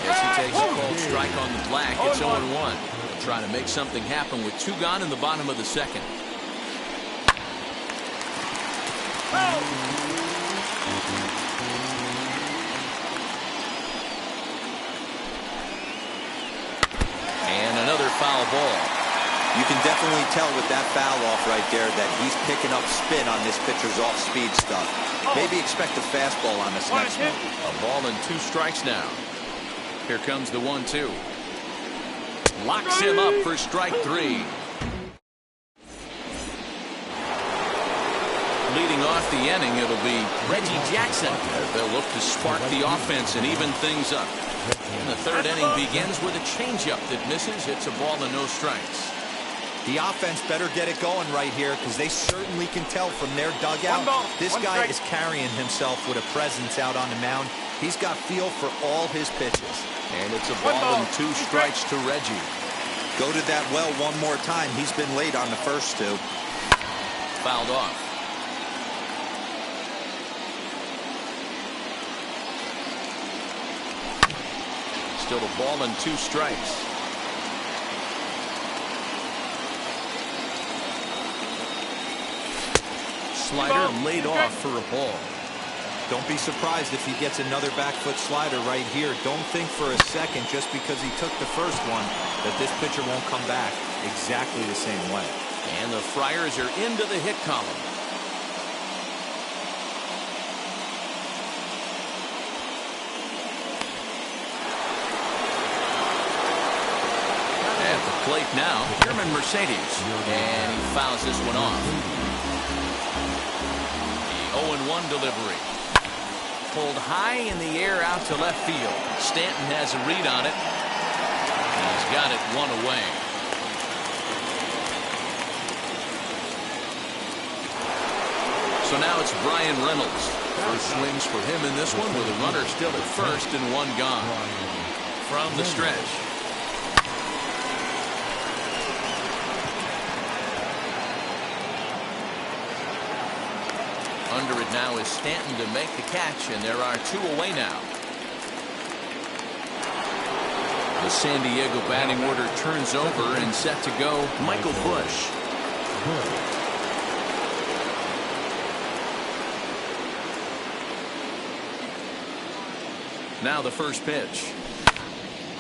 Speaker 3: As he takes a cold strike on the black, it's 0-1. They'll try to make something happen with 2 gone in the bottom of the second. And another foul ball.
Speaker 7: You can definitely tell with that foul off right there that he's picking up spin on this pitcher's off-speed stuff. Maybe expect a fastball on this next one.
Speaker 3: A ball and 2 strikes now. Here comes the 1-2. Locks him up for strike 3. Leading off the inning, it'll be Reggie Jackson. They'll look to spark the offense and even things up. And the 3rd inning begins with a changeup that misses. It's a ball and no strikes.
Speaker 7: The offense better get it going right here because they certainly can tell from their dugout. This guy is carrying himself with a presence out on the mound. He's got feel for all his pitches.
Speaker 3: And it's a ball and 2 strikes to Reggie.
Speaker 7: Go to that well one more time. He's been late on the first 2.
Speaker 3: Fouled off. Still a ball and 2 strikes. Slider laid off for a ball.
Speaker 7: Don't be surprised if he gets another back foot slider right here. Don't think for a second just because he took the first one that this pitcher won't come back exactly the same way.
Speaker 3: And the Friars are into the hit column. At the plate now, German Mercedes. And he fouls this one off. 0-1 delivery. Pulled high in the air out to left field. Stanton has a read on it. He's got it 1 away. So now it's Brian Reynolds. First swings for him in this one with a runner still at first and 1 gone. From the stretch. Under it now is Stanton to make the catch, and there are 2 away now. The San Diego batting order turns over and set to go Michael Busch. Now the first pitch.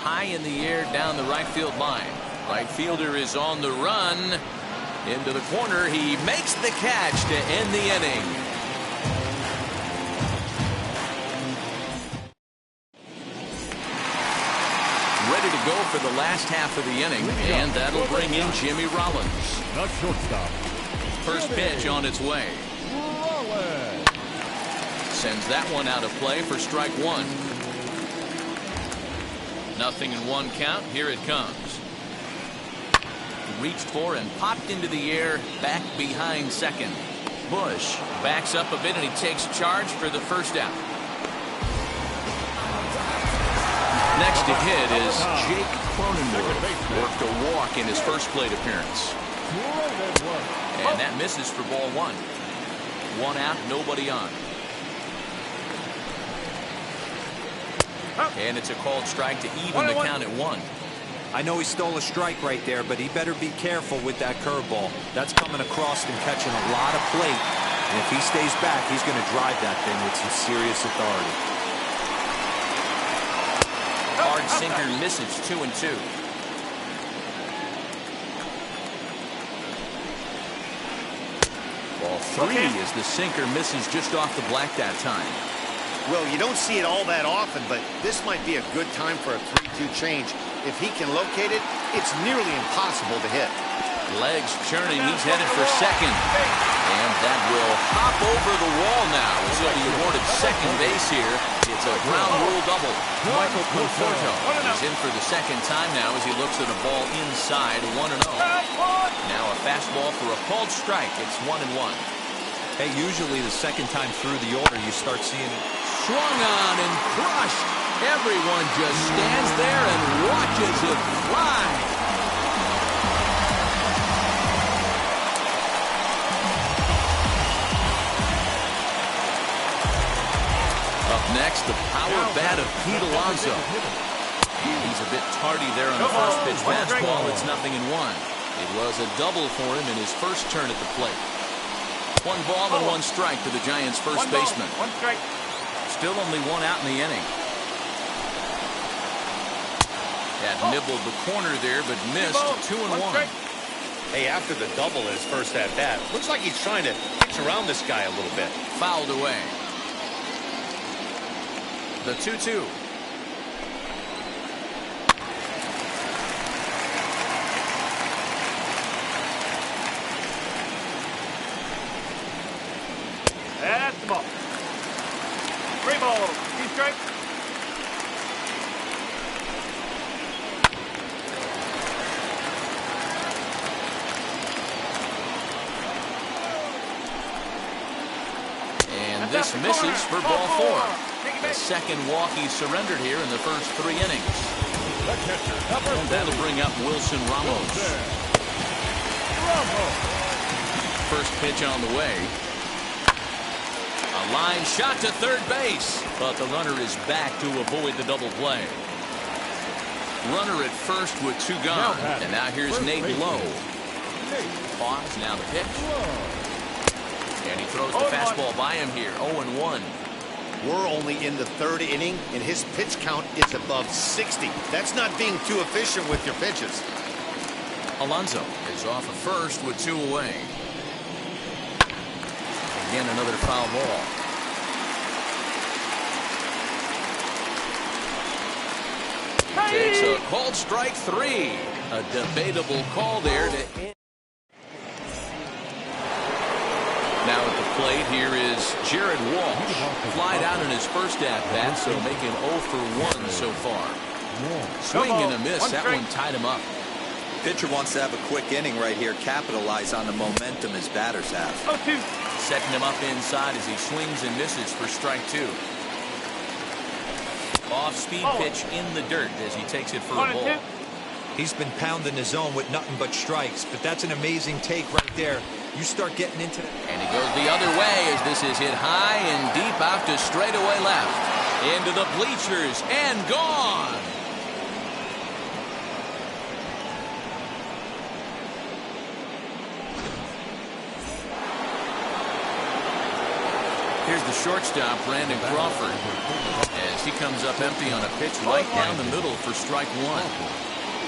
Speaker 3: High in the air down the right field line. Right fielder is on the run. Into the corner. He makes the catch to end the inning. Ready to go for the last half of the inning, and that'll bring in Jimmy Rollins.
Speaker 4: The shortstop.
Speaker 3: First pitch on its way. Sends that one out of play for strike 1. 0-1 count. Here it comes. Reached for and popped into the air, back behind second. Busch backs up a bit and he takes charge for the first out. Next to hit is Jake Cronenworth. Worked a walk in his first plate appearance. And that misses for ball 1. 1 out, nobody on. And it's a called strike to even the count at 1.
Speaker 7: I know he stole a strike right there, but he better be careful with that curveball. That's coming across and catching a lot of plate. And if he stays back, he's going to drive that thing with some serious authority.
Speaker 3: Hard sinker misses. 2-2. Ball 3 as the sinker misses just off the black that time.
Speaker 6: Well, you don't see it all that often, but this might be a good time for a 3-2 change. If he can locate it, it's nearly impossible to hit.
Speaker 3: Legs churning, he's headed for second. And that will hop over the wall now. So he awarded second base here. It's a ground rule double. Michael Conforto is in for the second time now as he looks at a ball inside 1-0. Now a fastball for a called strike. It's 1-1.
Speaker 7: Hey, usually the second time through the order, you start seeing it.
Speaker 3: Swung on and crushed. Everyone just stands there and watches it fly. bat of Pete Alonso. He's a bit tardy there on the first pitch fastball. It's 0-1. It was a double for him in his first turn at the plate. 1 ball and 1 strike to the Giants' first baseman.
Speaker 5: 1 strike.
Speaker 3: Still only 1 out in the inning. That nibbled the corner there, but missed. 2-1.
Speaker 6: Hey, after the double in his first at-bat, looks like he's trying to pitch around this guy a little bit.
Speaker 3: Fouled away. The 2-2.
Speaker 5: That's the ball. 3 balls. 2 strikes.
Speaker 3: And this misses for ball 4. The second walk he surrendered here in the first 3 innings. And that'll bring up Wilson Ramos. First pitch on the way. A line shot to third base, but the runner is back to avoid the double play. Runner at first with 2 gone, and now here's Nate Lowe. Pause, now the pitch. And he throws the fastball by him here, 0-1.
Speaker 6: We're only in the 3rd inning, and his pitch count is above 60. That's not being too efficient with your pitches.
Speaker 3: Alonso is off of first with 2 away. Again, another foul ball. Takes a called strike 3. A debatable call there to end. Now at the plate, here is Jared Walsh. Flied out in his first at-bat, so making 0 for 1 so far. Swing and a miss. That one tied him up.
Speaker 7: Pitcher wants to have a quick inning right here, capitalize on the momentum his batters have.
Speaker 5: 0-2.
Speaker 3: Setting him up inside as he swings and misses for strike 2. Off-speed pitch in the dirt as he takes it for a ball.
Speaker 7: He's been pounding the zone with nothing but strikes, but that's an amazing take right there. You start getting into it.
Speaker 3: And he goes the other way as this is hit high and deep out to straightaway left. Into the bleachers and gone. Here's the shortstop, Brandon Crawford, as he comes up empty on a pitch right down the middle for strike 1.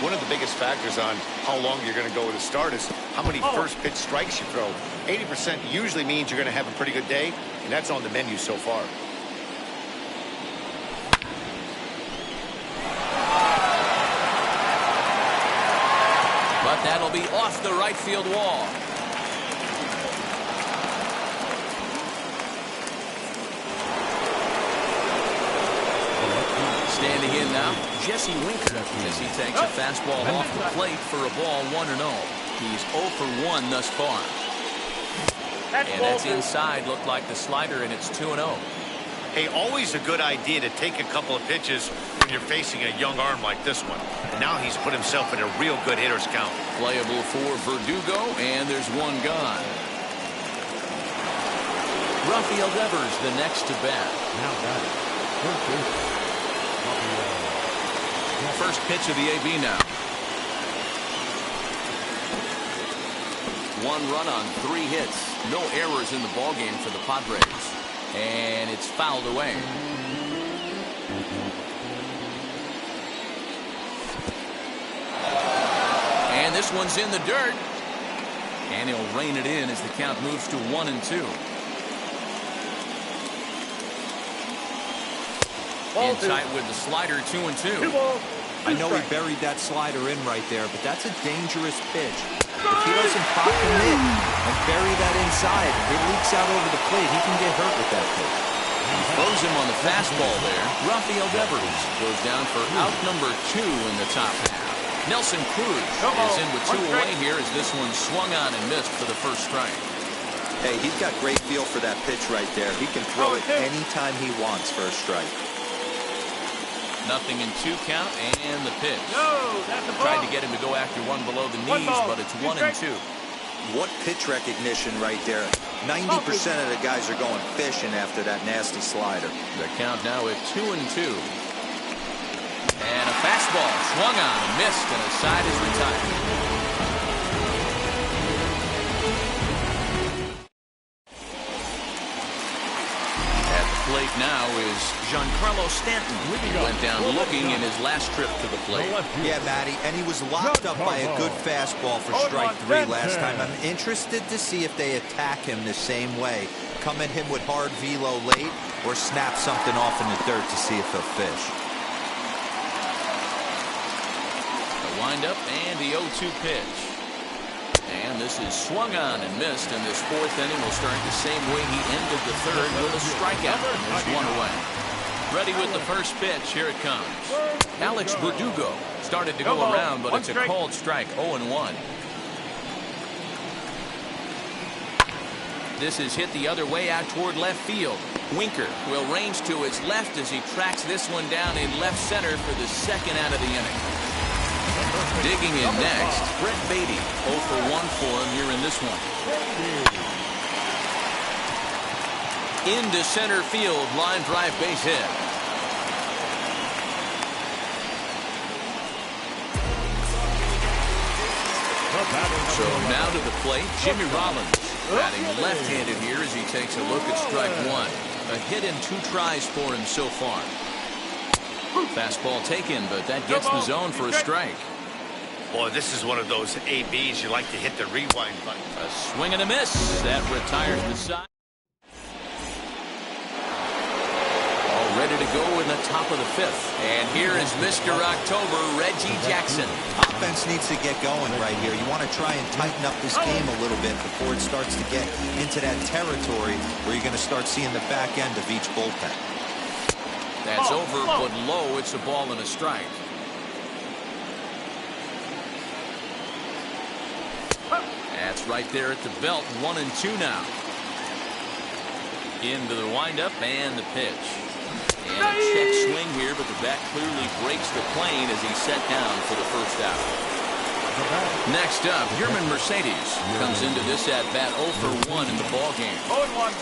Speaker 6: One of the biggest factors on how long you're going to go with a start is how many first pitch strikes you throw. 80% usually means you're going to have a pretty good day, and that's on the menu so far.
Speaker 3: But that'll be off the right field wall. Standing in now, Jesse Winker, as he takes a fastball off the plate for a ball 1-0. He's 0 for 1 thus far. And that's inside, looked like the slider, and it's 2-0.
Speaker 6: Hey, always a good idea to take a couple of pitches when you're facing a young arm like this one. And now he's put himself in a real good hitter's count.
Speaker 3: Playable for Verdugo, and there's 1 gone. Rafael Devers, the next to bat.
Speaker 4: Now got it.
Speaker 3: First pitch of the AB now. 1 run on 3 hits. No errors in the ballgame for the Padres. And it's fouled away. And this one's in the dirt. And he'll rein it in as the count moves to 1-2. In tight with the slider, 2-2.
Speaker 7: I know he buried that slider in right there, but that's a dangerous pitch. If he doesn't pop him in and bury that inside, it leaks out over the plate. He can get hurt with that pitch.
Speaker 3: He throws him on the fastball there. Rafael Devers goes down for out number 2 in the top half. Nelson Cruz is in with 2 away here as this one swung on and missed for the first strike.
Speaker 7: Hey, he's got great feel for that pitch right there. He can throw it anytime he wants for a strike.
Speaker 3: Nothing in 2 count and the pitch.
Speaker 5: No, that's a ball.
Speaker 3: Tried to get him to go after one below the knees, but it's 1-2.
Speaker 7: What pitch recognition right there. 90% of the guys are going fishing after that nasty slider.
Speaker 3: The count now at 2-2. And a fastball swung on, missed, and a side is retired. Plate now is Giancarlo Stanton. He went down looking in his last trip to the plate.
Speaker 7: Yeah, Matty, and he was locked up by a good fastball for strike 3 last time. I'm interested to see if they attack him the same way. Come at him with hard velo late or snap something off in the dirt to see if he'll fish.
Speaker 3: The windup and the 0-2 pitch. And this is swung on and missed, and this 4th inning will start the same way he ended the 3rd with a strikeout. There's 1 away. Ready with the first pitch. Here it comes. Alex Verdugo started to go around, but it's a called strike. 0-1. This is hit the other way out toward left field. Winker will range to his left as he tracks this one down in left center for the 2nd out of the inning. Digging in next, Brett Beatty. 0 for 1 for him here in this one. Into center field, line drive base hit. So now to the plate, Jimmy Rollins. Batting left-handed here as he takes a look at strike 1. A hit in 2 tries for him so far. Fastball taken, but that gets the zone for a strike.
Speaker 6: Boy, this is one of those ABs you like to hit the rewind button.
Speaker 3: A swing and a miss. That retires the side. All ready to go in the top of the 5th. And here is Mr. October, Reggie Jackson.
Speaker 7: Offense needs to get going right here. You want to try and tighten up this game a little bit before it starts to get into that territory where you're going to start seeing the back end of each bullpen.
Speaker 3: That's over, but low. It's a ball and a strike. That's right there at the belt. 1-2 now. Into the windup and the pitch. And a check swing here, but the bat clearly breaks the plane as he's set down for the first out. Next up, Yerman Mercedes comes into this at-bat 0 for 1 in the ballgame.
Speaker 5: 0-1.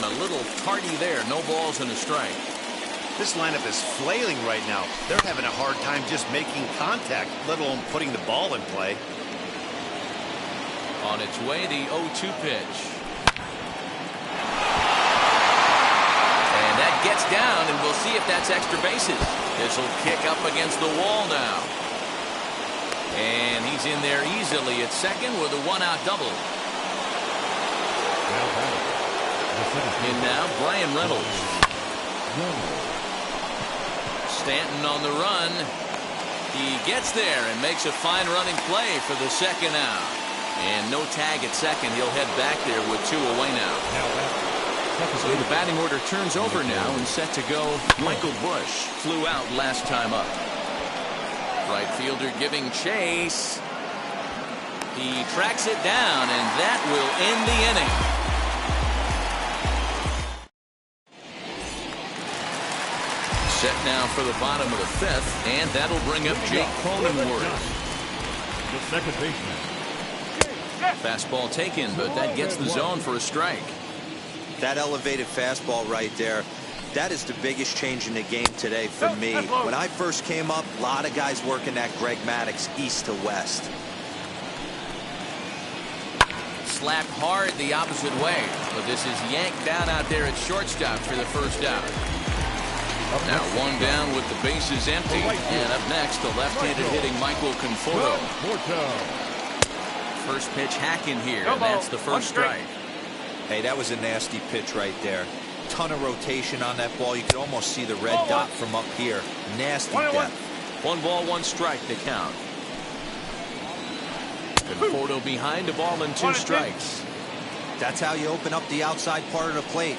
Speaker 3: A little tardy there. No balls and a strike.
Speaker 6: This lineup is flailing right now. They're having a hard time just making contact, let alone putting the ball in play.
Speaker 3: On its way, the 0-2 pitch. And that gets down, and we'll see if that's extra bases. This will kick up against the wall now. And he's in there easily at second with a 1-out double. In now, Brian Reynolds. Stanton on the run. He gets there and makes a fine running play for the 2nd out. And no tag at second. He'll head back there with 2 away now. So the batting order turns over now and set to go. Michael Bush flew out last time up. Right fielder giving chase. He tracks it down, and that will end the inning. Set now for the bottom of the 5th, and that'll bring up Jake Cronenworth.
Speaker 4: The second baseman.
Speaker 3: Fastball taken, but that gets the zone for a strike.
Speaker 7: That elevated fastball right there, that is the biggest change in the game today for me. When I first came up, a lot of guys working that Greg Maddux east to west.
Speaker 3: Slapped hard the opposite way, but this is yanked down out there at shortstop for the first out. Now 1 down with the bases empty, and up next, the left-handed hitting Michael Conforto. First pitch hack in here, and that's the first strike.
Speaker 7: Hey, that was a nasty pitch right there. Ton of rotation on that ball. You could almost see the red dot from up here. Nasty depth.
Speaker 3: 1 ball, 1 strike to count. Conforto behind, a ball and 2 strikes.
Speaker 7: That's how you open up the outside part of the plate.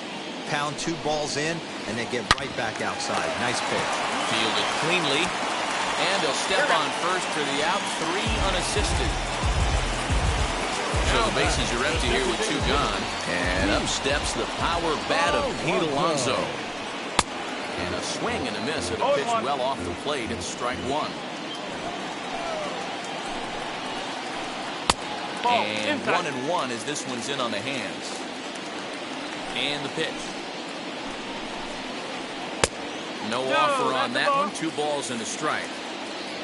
Speaker 7: Pound 2 balls in, and then get right back outside. Nice pitch.
Speaker 3: Fielded cleanly, and he'll step on first for the out. 3 unassisted. So the bases are empty here with 2 gone. And up steps the power bat of Pete Alonso. And a swing and a miss at a pitch well off the plate. It's strike 1.
Speaker 5: Ball.
Speaker 3: And
Speaker 5: Inside.
Speaker 3: 1-1 as this one's in on the hands. And the pitch. No offer on that one. 2 balls and a strike.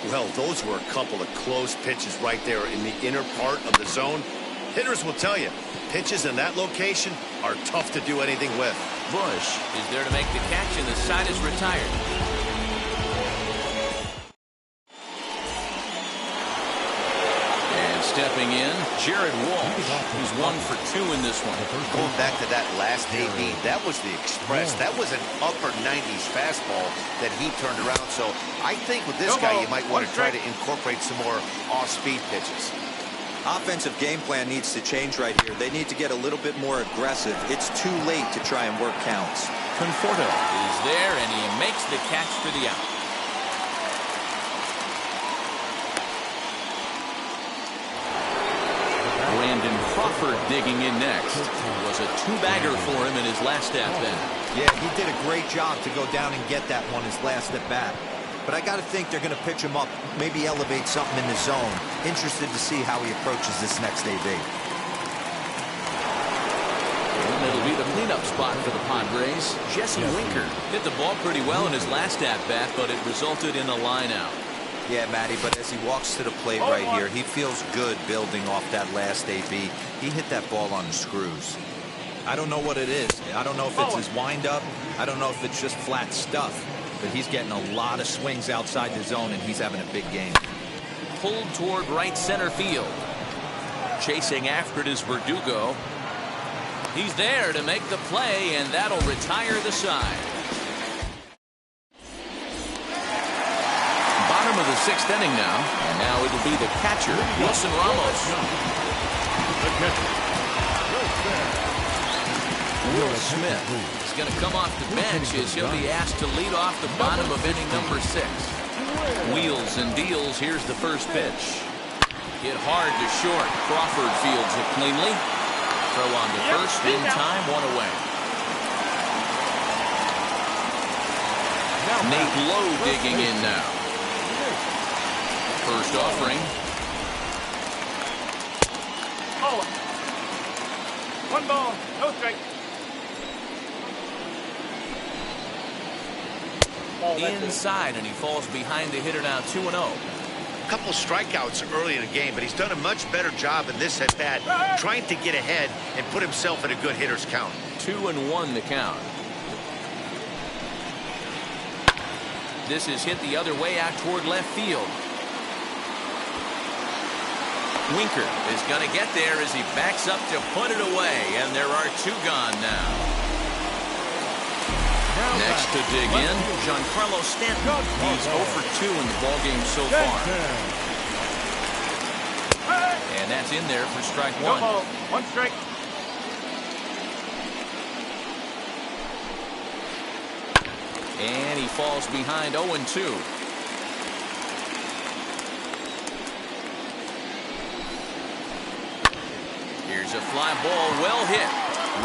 Speaker 6: Well, those were a couple of close pitches right there in the inner part of the zone. Hitters will tell you, pitches in that location are tough to do anything with.
Speaker 3: Bush is there to make the catch, and the side is retired. And stepping in, Jared Walsh. He's 1 for 2 in this one.
Speaker 6: Going back to that last AB, that was the express. That was an upper 90s fastball that he turned around. So I think with this guy, you might want to try to incorporate some more off-speed pitches.
Speaker 7: Offensive game plan needs to change right here. They need to get a little bit more aggressive. It's too late to try and work counts.
Speaker 3: Conforto is there, and he makes the catch for the out. Brandon Crawford digging in next. It was a 2-bagger for him in his last at-bat.
Speaker 7: Yeah, he did a great job to go down and get that one his last at-bat. But I got to think they're going to pitch him up, maybe elevate something in the zone. Interested to see how he approaches this next AB.
Speaker 3: And it'll be the cleanup spot for the Padres. Jesse Winker hit the ball pretty well in his last at-bat, but it resulted in a line out.
Speaker 7: Yeah, Matty, but as he walks to the plate right here, he feels good building off that last AB. He hit that ball on the screws. I don't know what it is. I don't know if it's his windup. I don't know if it's just flat stuff. But he's getting a lot of swings outside the zone, and he's having a big game.
Speaker 3: Pulled toward right center field. Chasing after it is Verdugo. He's there to make the play, and that'll retire the side. Bottom of the 6th inning now, and now it'll be the catcher, Wilson Ramos.
Speaker 4: The catcher,
Speaker 3: Will Smith is going to come off the bench as he'll be asked to lead off the bottom of inning number 6. Wheels and deals. Here's the first pitch. Hit hard to short. Crawford fields it cleanly. Throw on to first in time. 1 away. Nate Lowe digging in now. First offering.
Speaker 5: Oh. 1 ball, no strike.
Speaker 3: Inside, and he falls behind the hitter now. 2-0.
Speaker 6: A couple strikeouts early in the game, but he's done a much better job in this at-bat, trying to get ahead and put himself in a good hitter's count.
Speaker 3: 2-1 the count. This is hit the other way out toward left field. Winker is going to get there as he backs up to put it away, and there are 2 gone now. Next to dig in, Giancarlo Stanton. He's 0 for 2 in the ballgame so far. And that's in there for strike 1.
Speaker 5: No ball, 1 strike.
Speaker 3: And he falls behind 0-2. Here's a fly ball, well hit.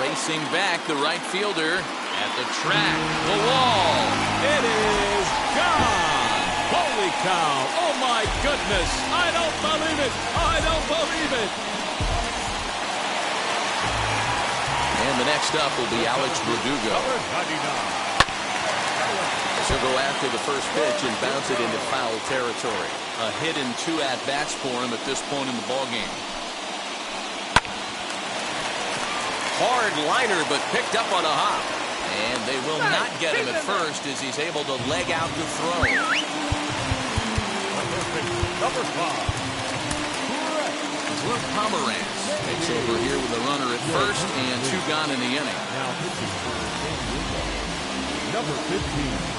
Speaker 3: Racing back, the right fielder at the track, the wall.
Speaker 4: it is gone. Holy cow. Oh, my goodness. I don't believe it. I don't believe it.
Speaker 3: And the next up will be Alex Verdugo.
Speaker 4: Number 99.
Speaker 3: He'll go after the first pitch and bounce it into foul territory. A hit in 2 at-bats for him at this point in the ballgame. Hard liner, but picked up on a hop. And they will not get him at first as he's able to leg out the throw.
Speaker 4: Number 5.
Speaker 3: Luke Pomerantz takes over here with a runner at first and 2 gone in the inning.
Speaker 4: Now pitching for number 15.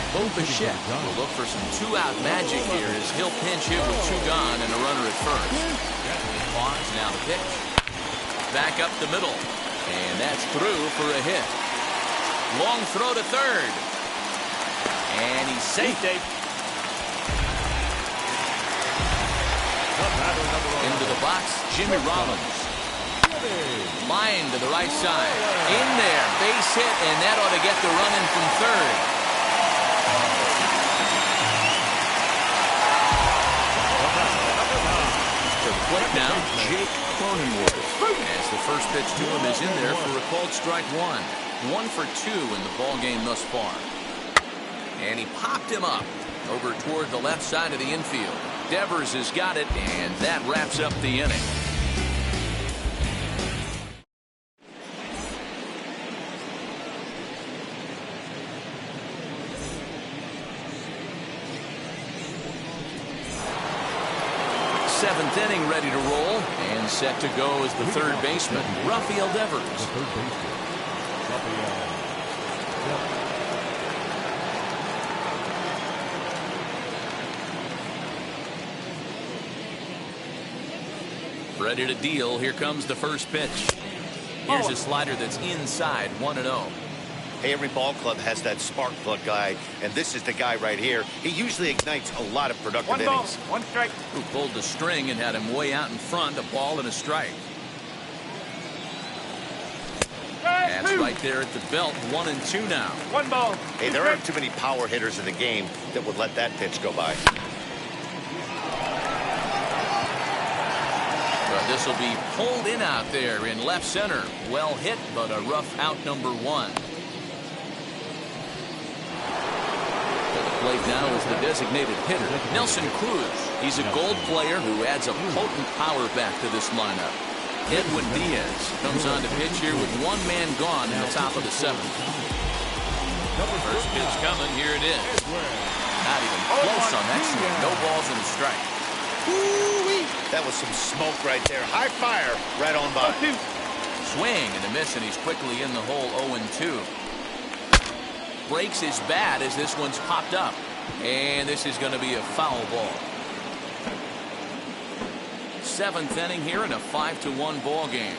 Speaker 3: Bo Bichette will look for some 2-out magic here as he'll pinch hit with 2 gone and a runner at first. Pause, now the pitch. Back up the middle. And that's through for a hit. Long throw to third. And he's safe. Into the box, Jimmy Rollins. Line to the right side. In there, base hit, and that ought to get the run in from third. Cronenworth. As the first pitch to him is in there for a called strike one. 1 for 2 in the ball game thus far. And he popped him up over toward the left side of the infield. Devers has got it, and that wraps up the inning. Seventh inning ready to roll, and set to go is the third baseman, Rafael Devers. Ready to deal. Here comes the first pitch. Here's a slider that's inside, 1-0.
Speaker 6: Hey, every ball club has that spark plug guy, and this is the guy right here. He usually ignites a lot of productive innings.
Speaker 5: 1 strike.
Speaker 3: Who pulled the string and had him way out in front, a ball and a strike. That's right there at the belt, 1-2 now.
Speaker 5: 1 ball.
Speaker 6: Hey, there aren't too many power hitters in the game that would let that pitch go by.
Speaker 3: This will be pulled in out there in left center. Well hit, but a rough out, number 1. To the plate now is the designated hitter, Nelson Cruz. He's a gold player who adds a potent power back to this lineup. Edwin Diaz comes on to pitch here with 1 man gone in the top of the 7th. First pitch coming, here it is. Not even close on that swing. No balls and a strike.
Speaker 6: That was some smoke right there. High fire right on by.
Speaker 3: Swing and a miss, and he's quickly in the hole, 0-2. Breaks his bat as this one's popped up. And this is going to be a foul ball. 7th inning here in a 5-1 ball game.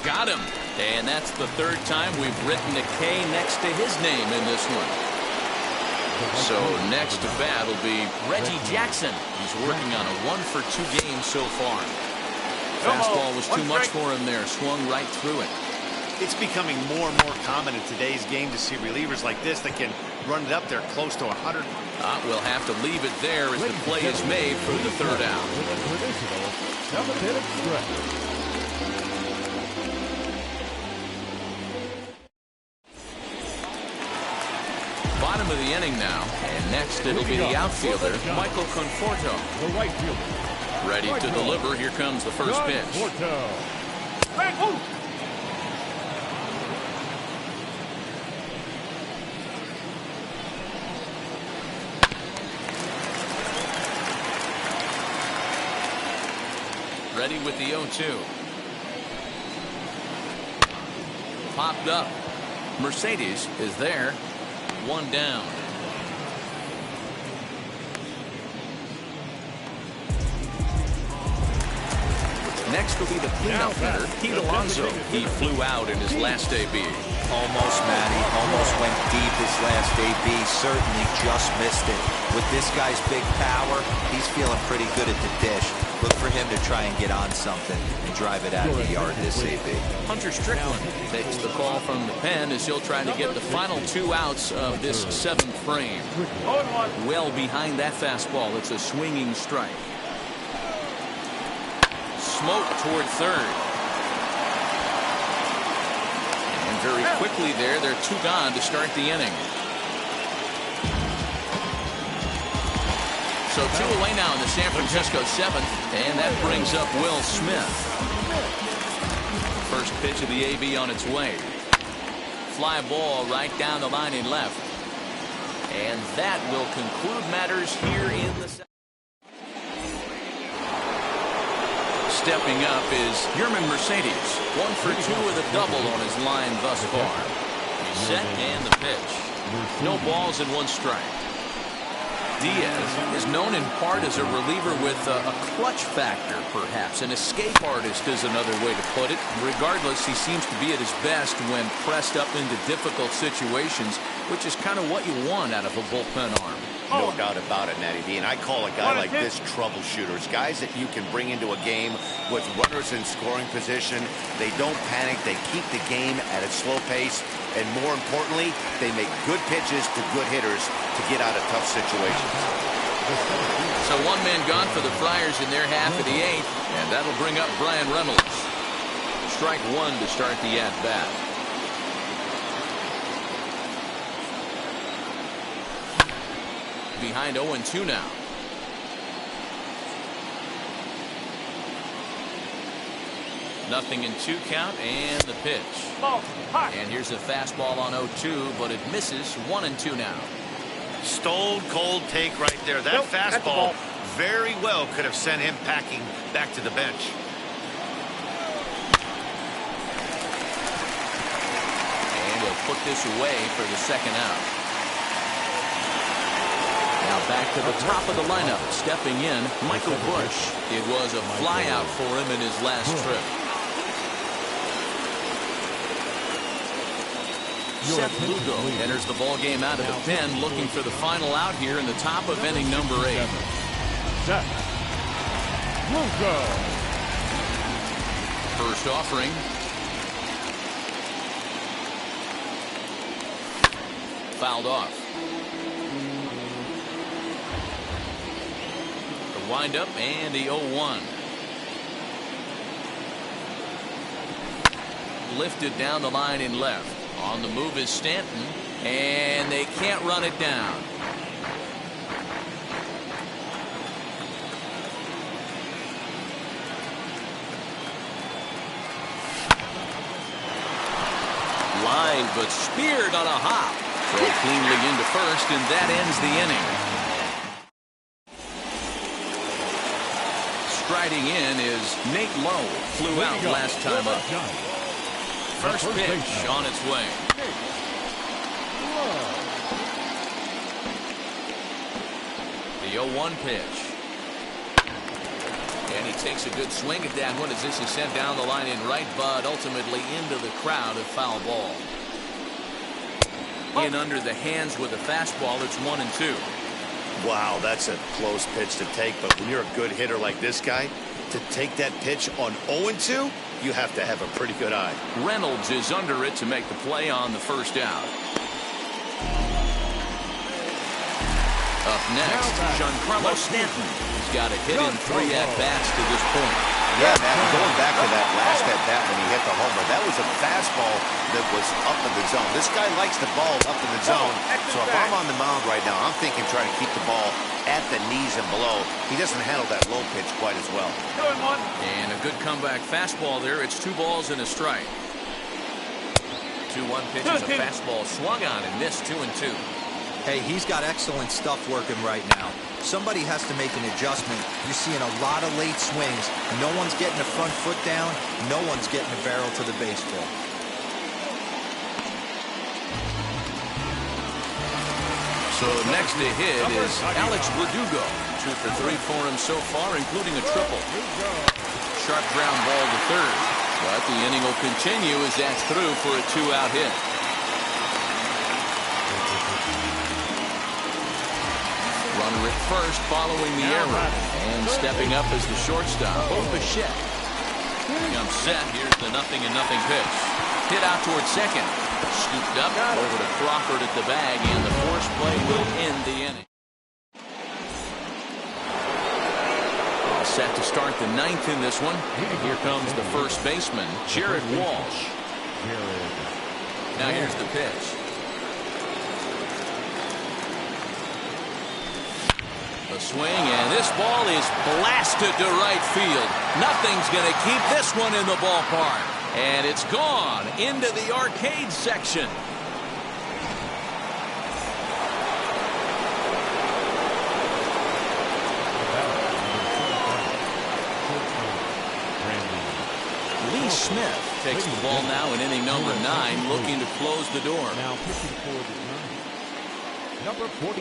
Speaker 3: Got him. And that's the 3rd time we've written a K next to his name in this one. So next to bat will be Reggie Jackson. He's working on a 1 for 2 game so far. Fastball was too much for him there. Swung right through it.
Speaker 6: It's becoming more and more common in today's game to see relievers like this that can run it up there close to 100.
Speaker 3: We'll have to leave it there as the play is made for the 3rd out. Bottom of the inning now, and next it'll be the outfielder, Michael Conforto.
Speaker 4: The right fielder.
Speaker 3: Ready to deliver. Here comes the first pitch. Ready with the 0-2. Popped up. Mercedes is there. 1 down. Next will be the cleanup hitter, Pete Alonso. He flew out in his last AB.
Speaker 7: Almost, Matty. Almost went deep his last AB. Certainly just missed it. With this guy's big power, he's feeling pretty good at the dish. Look for him to try and get on something and drive it out of the yard this AB.
Speaker 3: Hunter Strickland takes the call from the pen as he'll try to get the final 2 outs of this 7th frame. Well behind that fastball. It's a swinging strike. Smoke toward 3rd. And very quickly there, they're 2 gone to start the inning. So 2 away now in the San Francisco 7th, and that brings up Will Smith. First pitch of the AB on its way. Fly ball right down the line in left. And that will conclude matters here in the 7th. Stepping up is Yerman Mercedes. 1 for 2 with a double on his line thus far. He's set and the pitch. No balls and 1 strike. Diaz is known in part as a reliever with a clutch factor, perhaps. An escape artist is another way to put it. Regardless, he seems to be at his best when pressed up into difficult situations, which is kind of what you want out of a bullpen arm.
Speaker 6: No doubt about it, Matty B. And I call a guy like this troubleshooters. Guys that you can bring into a game with runners in scoring position. They don't panic. They keep the game at a slow pace. And more importantly, they make good pitches to good hitters to get out of tough situations.
Speaker 3: So one man gone for the Friars in their half of the 8th, and that'll bring up Brian Reynolds. Strike one to start the at-bat. Behind 0-2 now. Nothing in 2 count, and the pitch. And here's a fastball on 0-2, but it misses. 1-2 now.
Speaker 6: Stone cold take right there. That fastball very well could have sent him packing back to the bench.
Speaker 3: And he'll put this away for the second out. Now back to the top of the lineup. Stepping in, Michael Bush. It was a flyout for him in his last trip. Seth Lugo enters the ball game out of the pen, looking for the final out here in the top of inning number 8.
Speaker 4: Seth Lugo.
Speaker 3: First offering. Fouled off. The windup and the 0-1. Lifted down the line in left. On the move is Stanton, and they can't run it down. Line, but speared on a hop. Throw cleanly into first, and that ends the inning. Striding in is Nate Lowe. Flew out last time up. First pitch on its way. The 0-1 pitch. And he takes a good swing at that one as this is sent down the line in right, but ultimately into the crowd, a foul ball. In under the hands with a fastball, it's 1-2.
Speaker 6: Wow, that's a close pitch to take, but when you're a good hitter like this guy, to take that pitch on 0-2, you have to have a pretty good eye.
Speaker 3: Reynolds is under it to make the play on the first out. Up next, Giancarlo Stanton. He's got a hit in 3 at-bats to this point.
Speaker 6: Yeah, man, going back to that last at-bat when he hit the homer, that was a fastball that was up in the zone. This guy likes the ball up in the zone, so if I'm on the mound right now, I'm thinking try to keep the ball at the knees and below. He doesn't handle that low pitch quite as well.
Speaker 3: And a good comeback fastball there. It's 2 balls and a strike. 2-1 pitch is a fastball swung on and missed. 2-2.
Speaker 7: Hey, he's got excellent stuff working right now. Somebody has to make an adjustment. You're seeing a lot of late swings. No one's getting the front foot down. No one's getting the barrel to the baseball.
Speaker 3: So next to hit is Alex Verdugo. 2 for 3 for him so far, including a triple. Sharp ground ball to third. But the inning will continue as that's through for a 2-out hit. Runner at first following the error. And stepping up as the shortstop, Bichette. Comes set. Here's the 0-0 pitch. Hit out towards second. Scooped up over to Crawford at the bag, and the force play will end the inning. All set to start the 9th in this one. Here comes the first baseman, Jared Walsh. Now here's the pitch. A swing, and this ball is blasted to right field. Nothing's going to keep this one in the ballpark. And it's gone into the arcade section. Lee Smith takes the ball now in inning number 9, looking to close the door.
Speaker 4: Now pitching for the number 48,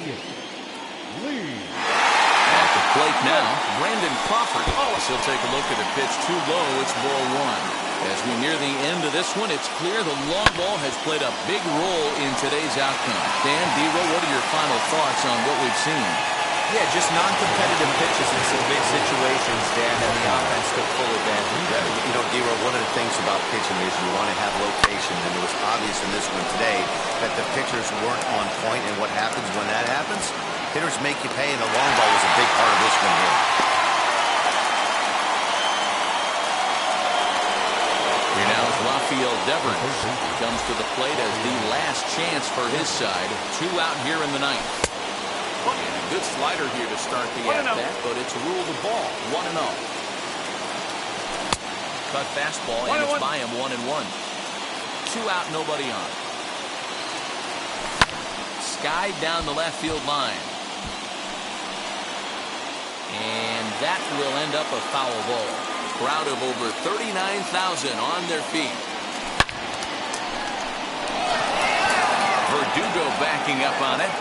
Speaker 4: Lee.
Speaker 3: At the plate now, Brandon Crawford. He'll take a look at a pitch too low. It's ball 1. As we near the end of this one, it's clear the long ball has played a big role in today's outcome. Dan, D-Row, what are your final thoughts on what we've seen?
Speaker 12: Yeah, just non-competitive pitches in some big situations, Dan, and the offense took full advantage.
Speaker 6: You know, D-Row, one of the things about pitching is you want to have location, and it was obvious in this one today that the pitchers weren't on point, and what happens when that happens? Hitters make you pay, and the long ball was a big part of this one here.
Speaker 3: Here now is Rafael Devers. He comes to the plate as the last chance for his side. 2 out here in the ninth. And a good slider here to start the at-bat, but it's ruled a ball. 1-0. Cut fastball, and it's by him 1-1. 2 out, nobody on. Skied down the left field line. And that will end up a foul ball. Crowd of over 39,000 on their feet. Verdugo backing up on it,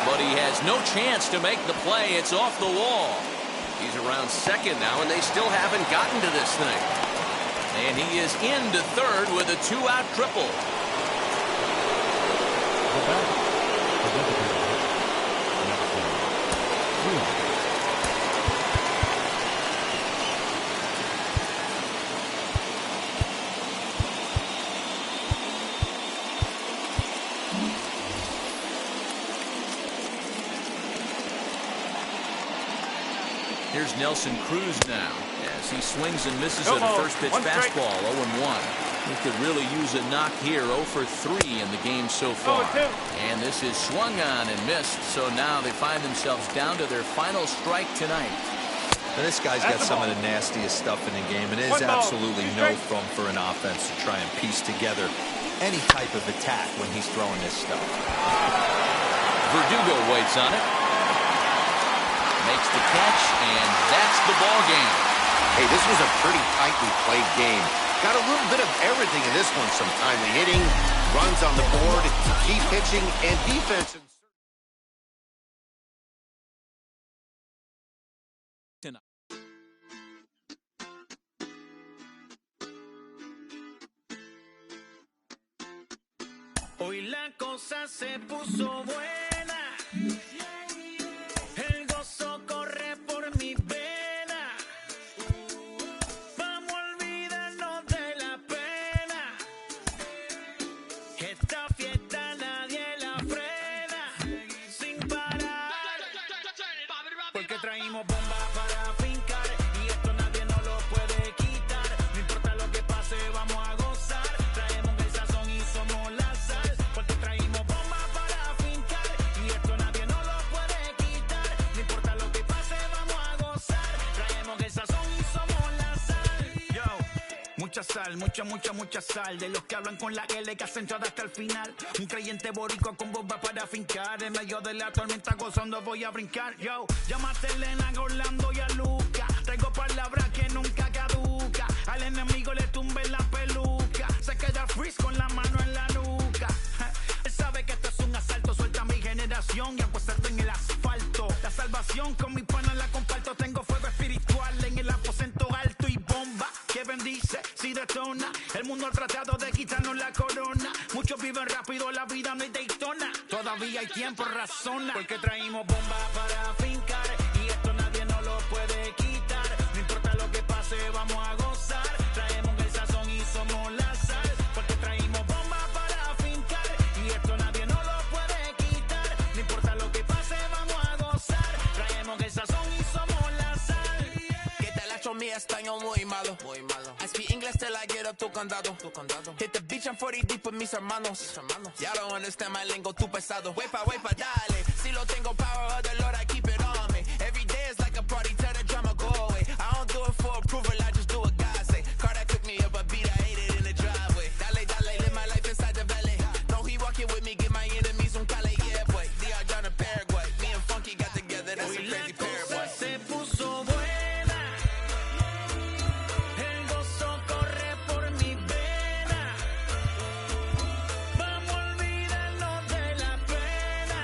Speaker 3: but he has no chance to make the play. It's off the wall.
Speaker 13: He's around second now, and they still haven't gotten to this thing.
Speaker 3: And he is into third with a 2-out triple. Here's Nelson Cruz now as he swings and misses at a first pitch fastball. 0-1. He could really use a knock here. 0 for 3 in the game so far. And this is swung on and missed. So now they find themselves down to their final strike tonight.
Speaker 7: Now this guy's got some of the nastiest stuff in the game. It is absolutely no fun for an offense to try and piece together any type of attack when he's throwing this stuff.
Speaker 3: Verdugo waits on it. Makes the catch, and that's the ball game.
Speaker 6: Hey, this was a pretty tightly played game. Got a little bit of everything in this one. Some timely hitting, runs on the board, key pitching, and defense.
Speaker 8: Hoy la cosa se puso buena. El gozo corre por mi vena. Vamos a olvidarnos de la pena. Esta fiesta nadie la frena. Sin parar. Porque traímos bomba para fincar. Y esto nadie nos lo puede quitar. No importa lo que pase, vamos a gozar. Traemos el sazón y somos la sal. Porque traímos bomba para fincar. Y esto nadie nos lo puede quitar. No importa lo que pase, vamos a gozar. Traemos el sazón y somos la sal. Yo, mucha sal, mucha sal. De los que hablan con la L que hacen todo hasta el final. Un creyente boricua con bomba para fincar. En medio de la tormenta gozando voy a brincar. Yo, llámate a Elena, a Orlando y a Luca. Traigo palabras que nunca caduca. Al enemigo le tumbe la peluca. Se queda freeze con la mano en la nuca. Él sabe que esto es un asalto. Suelta mi generación y apuesto en el asfalto. La salvación con mi pana la comparto. Tengo fuego espiritual en el aposento alto y bomba que bendice si detona. El mundo ha tratado de quitarnos la corona. Muchos viven rápido, la vida no es Daytona. Todavía hay tiempo, razona. Porque traímos bomba para fincar. Y esto nadie nos lo puede quitar. No importa lo que pase, vamos a gozar. Traemos el sazón y somos la sal. Porque traímos bomba para fincar. Y esto nadie nos lo puede quitar. No importa lo que pase, vamos a gozar. Traemos el sazón y somos la sal.
Speaker 10: Que te la mi español muy malo. I speak English till I get up to condado. Hit the beach, I'm 40 deep with mis hermanos. Y'all don't understand my lingo, too pesado. Wepa, dale. Si lo tengo power of the Lord, I keep it on me. Every day is like a party, tell the drama go away. I don't do it for approval, I just do what God say. Carter took me up a beat, I ate it in the driveway. Dale, live my life inside the valley. No, he walking with me, get my enemies un cale, yeah, boy. DR down to Paraguay. Me and Funky got together, that's a crazy pair, boy.
Speaker 8: Se puso buena. El gozo corre por mi vena. Vamos a olvidarnos de la pena.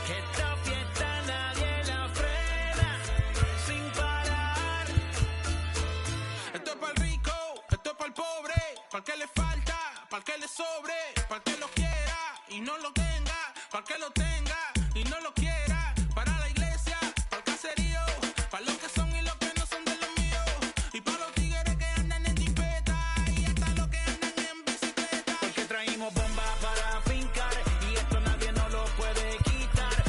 Speaker 8: Que esta fiesta nadie la frena. Sin parar.
Speaker 11: Esto es para el rico, esto es para el pobre, para el que le falta, para el que le sobre, para el que lo quiera y no lo tenga, para el que lo tenga y no lo quiera, para la iglesia, para el caserío, para los que son y los que no son de los míos, y para los tigres que andan en jipeta y hasta los que andan en bicicleta.
Speaker 8: Porque traímos bomba para fincar. Y esto nadie nos lo puede quitar.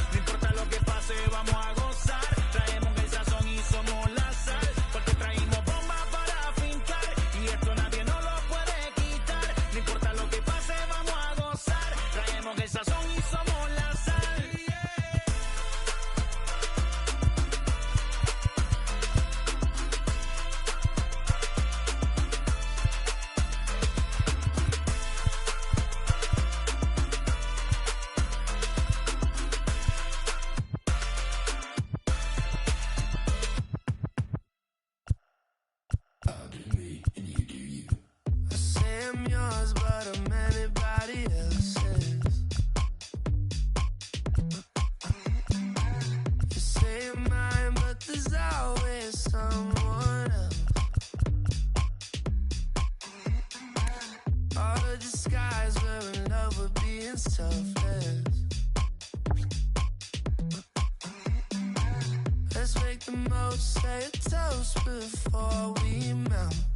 Speaker 14: chance. Let's make the most, say a toast before we melt.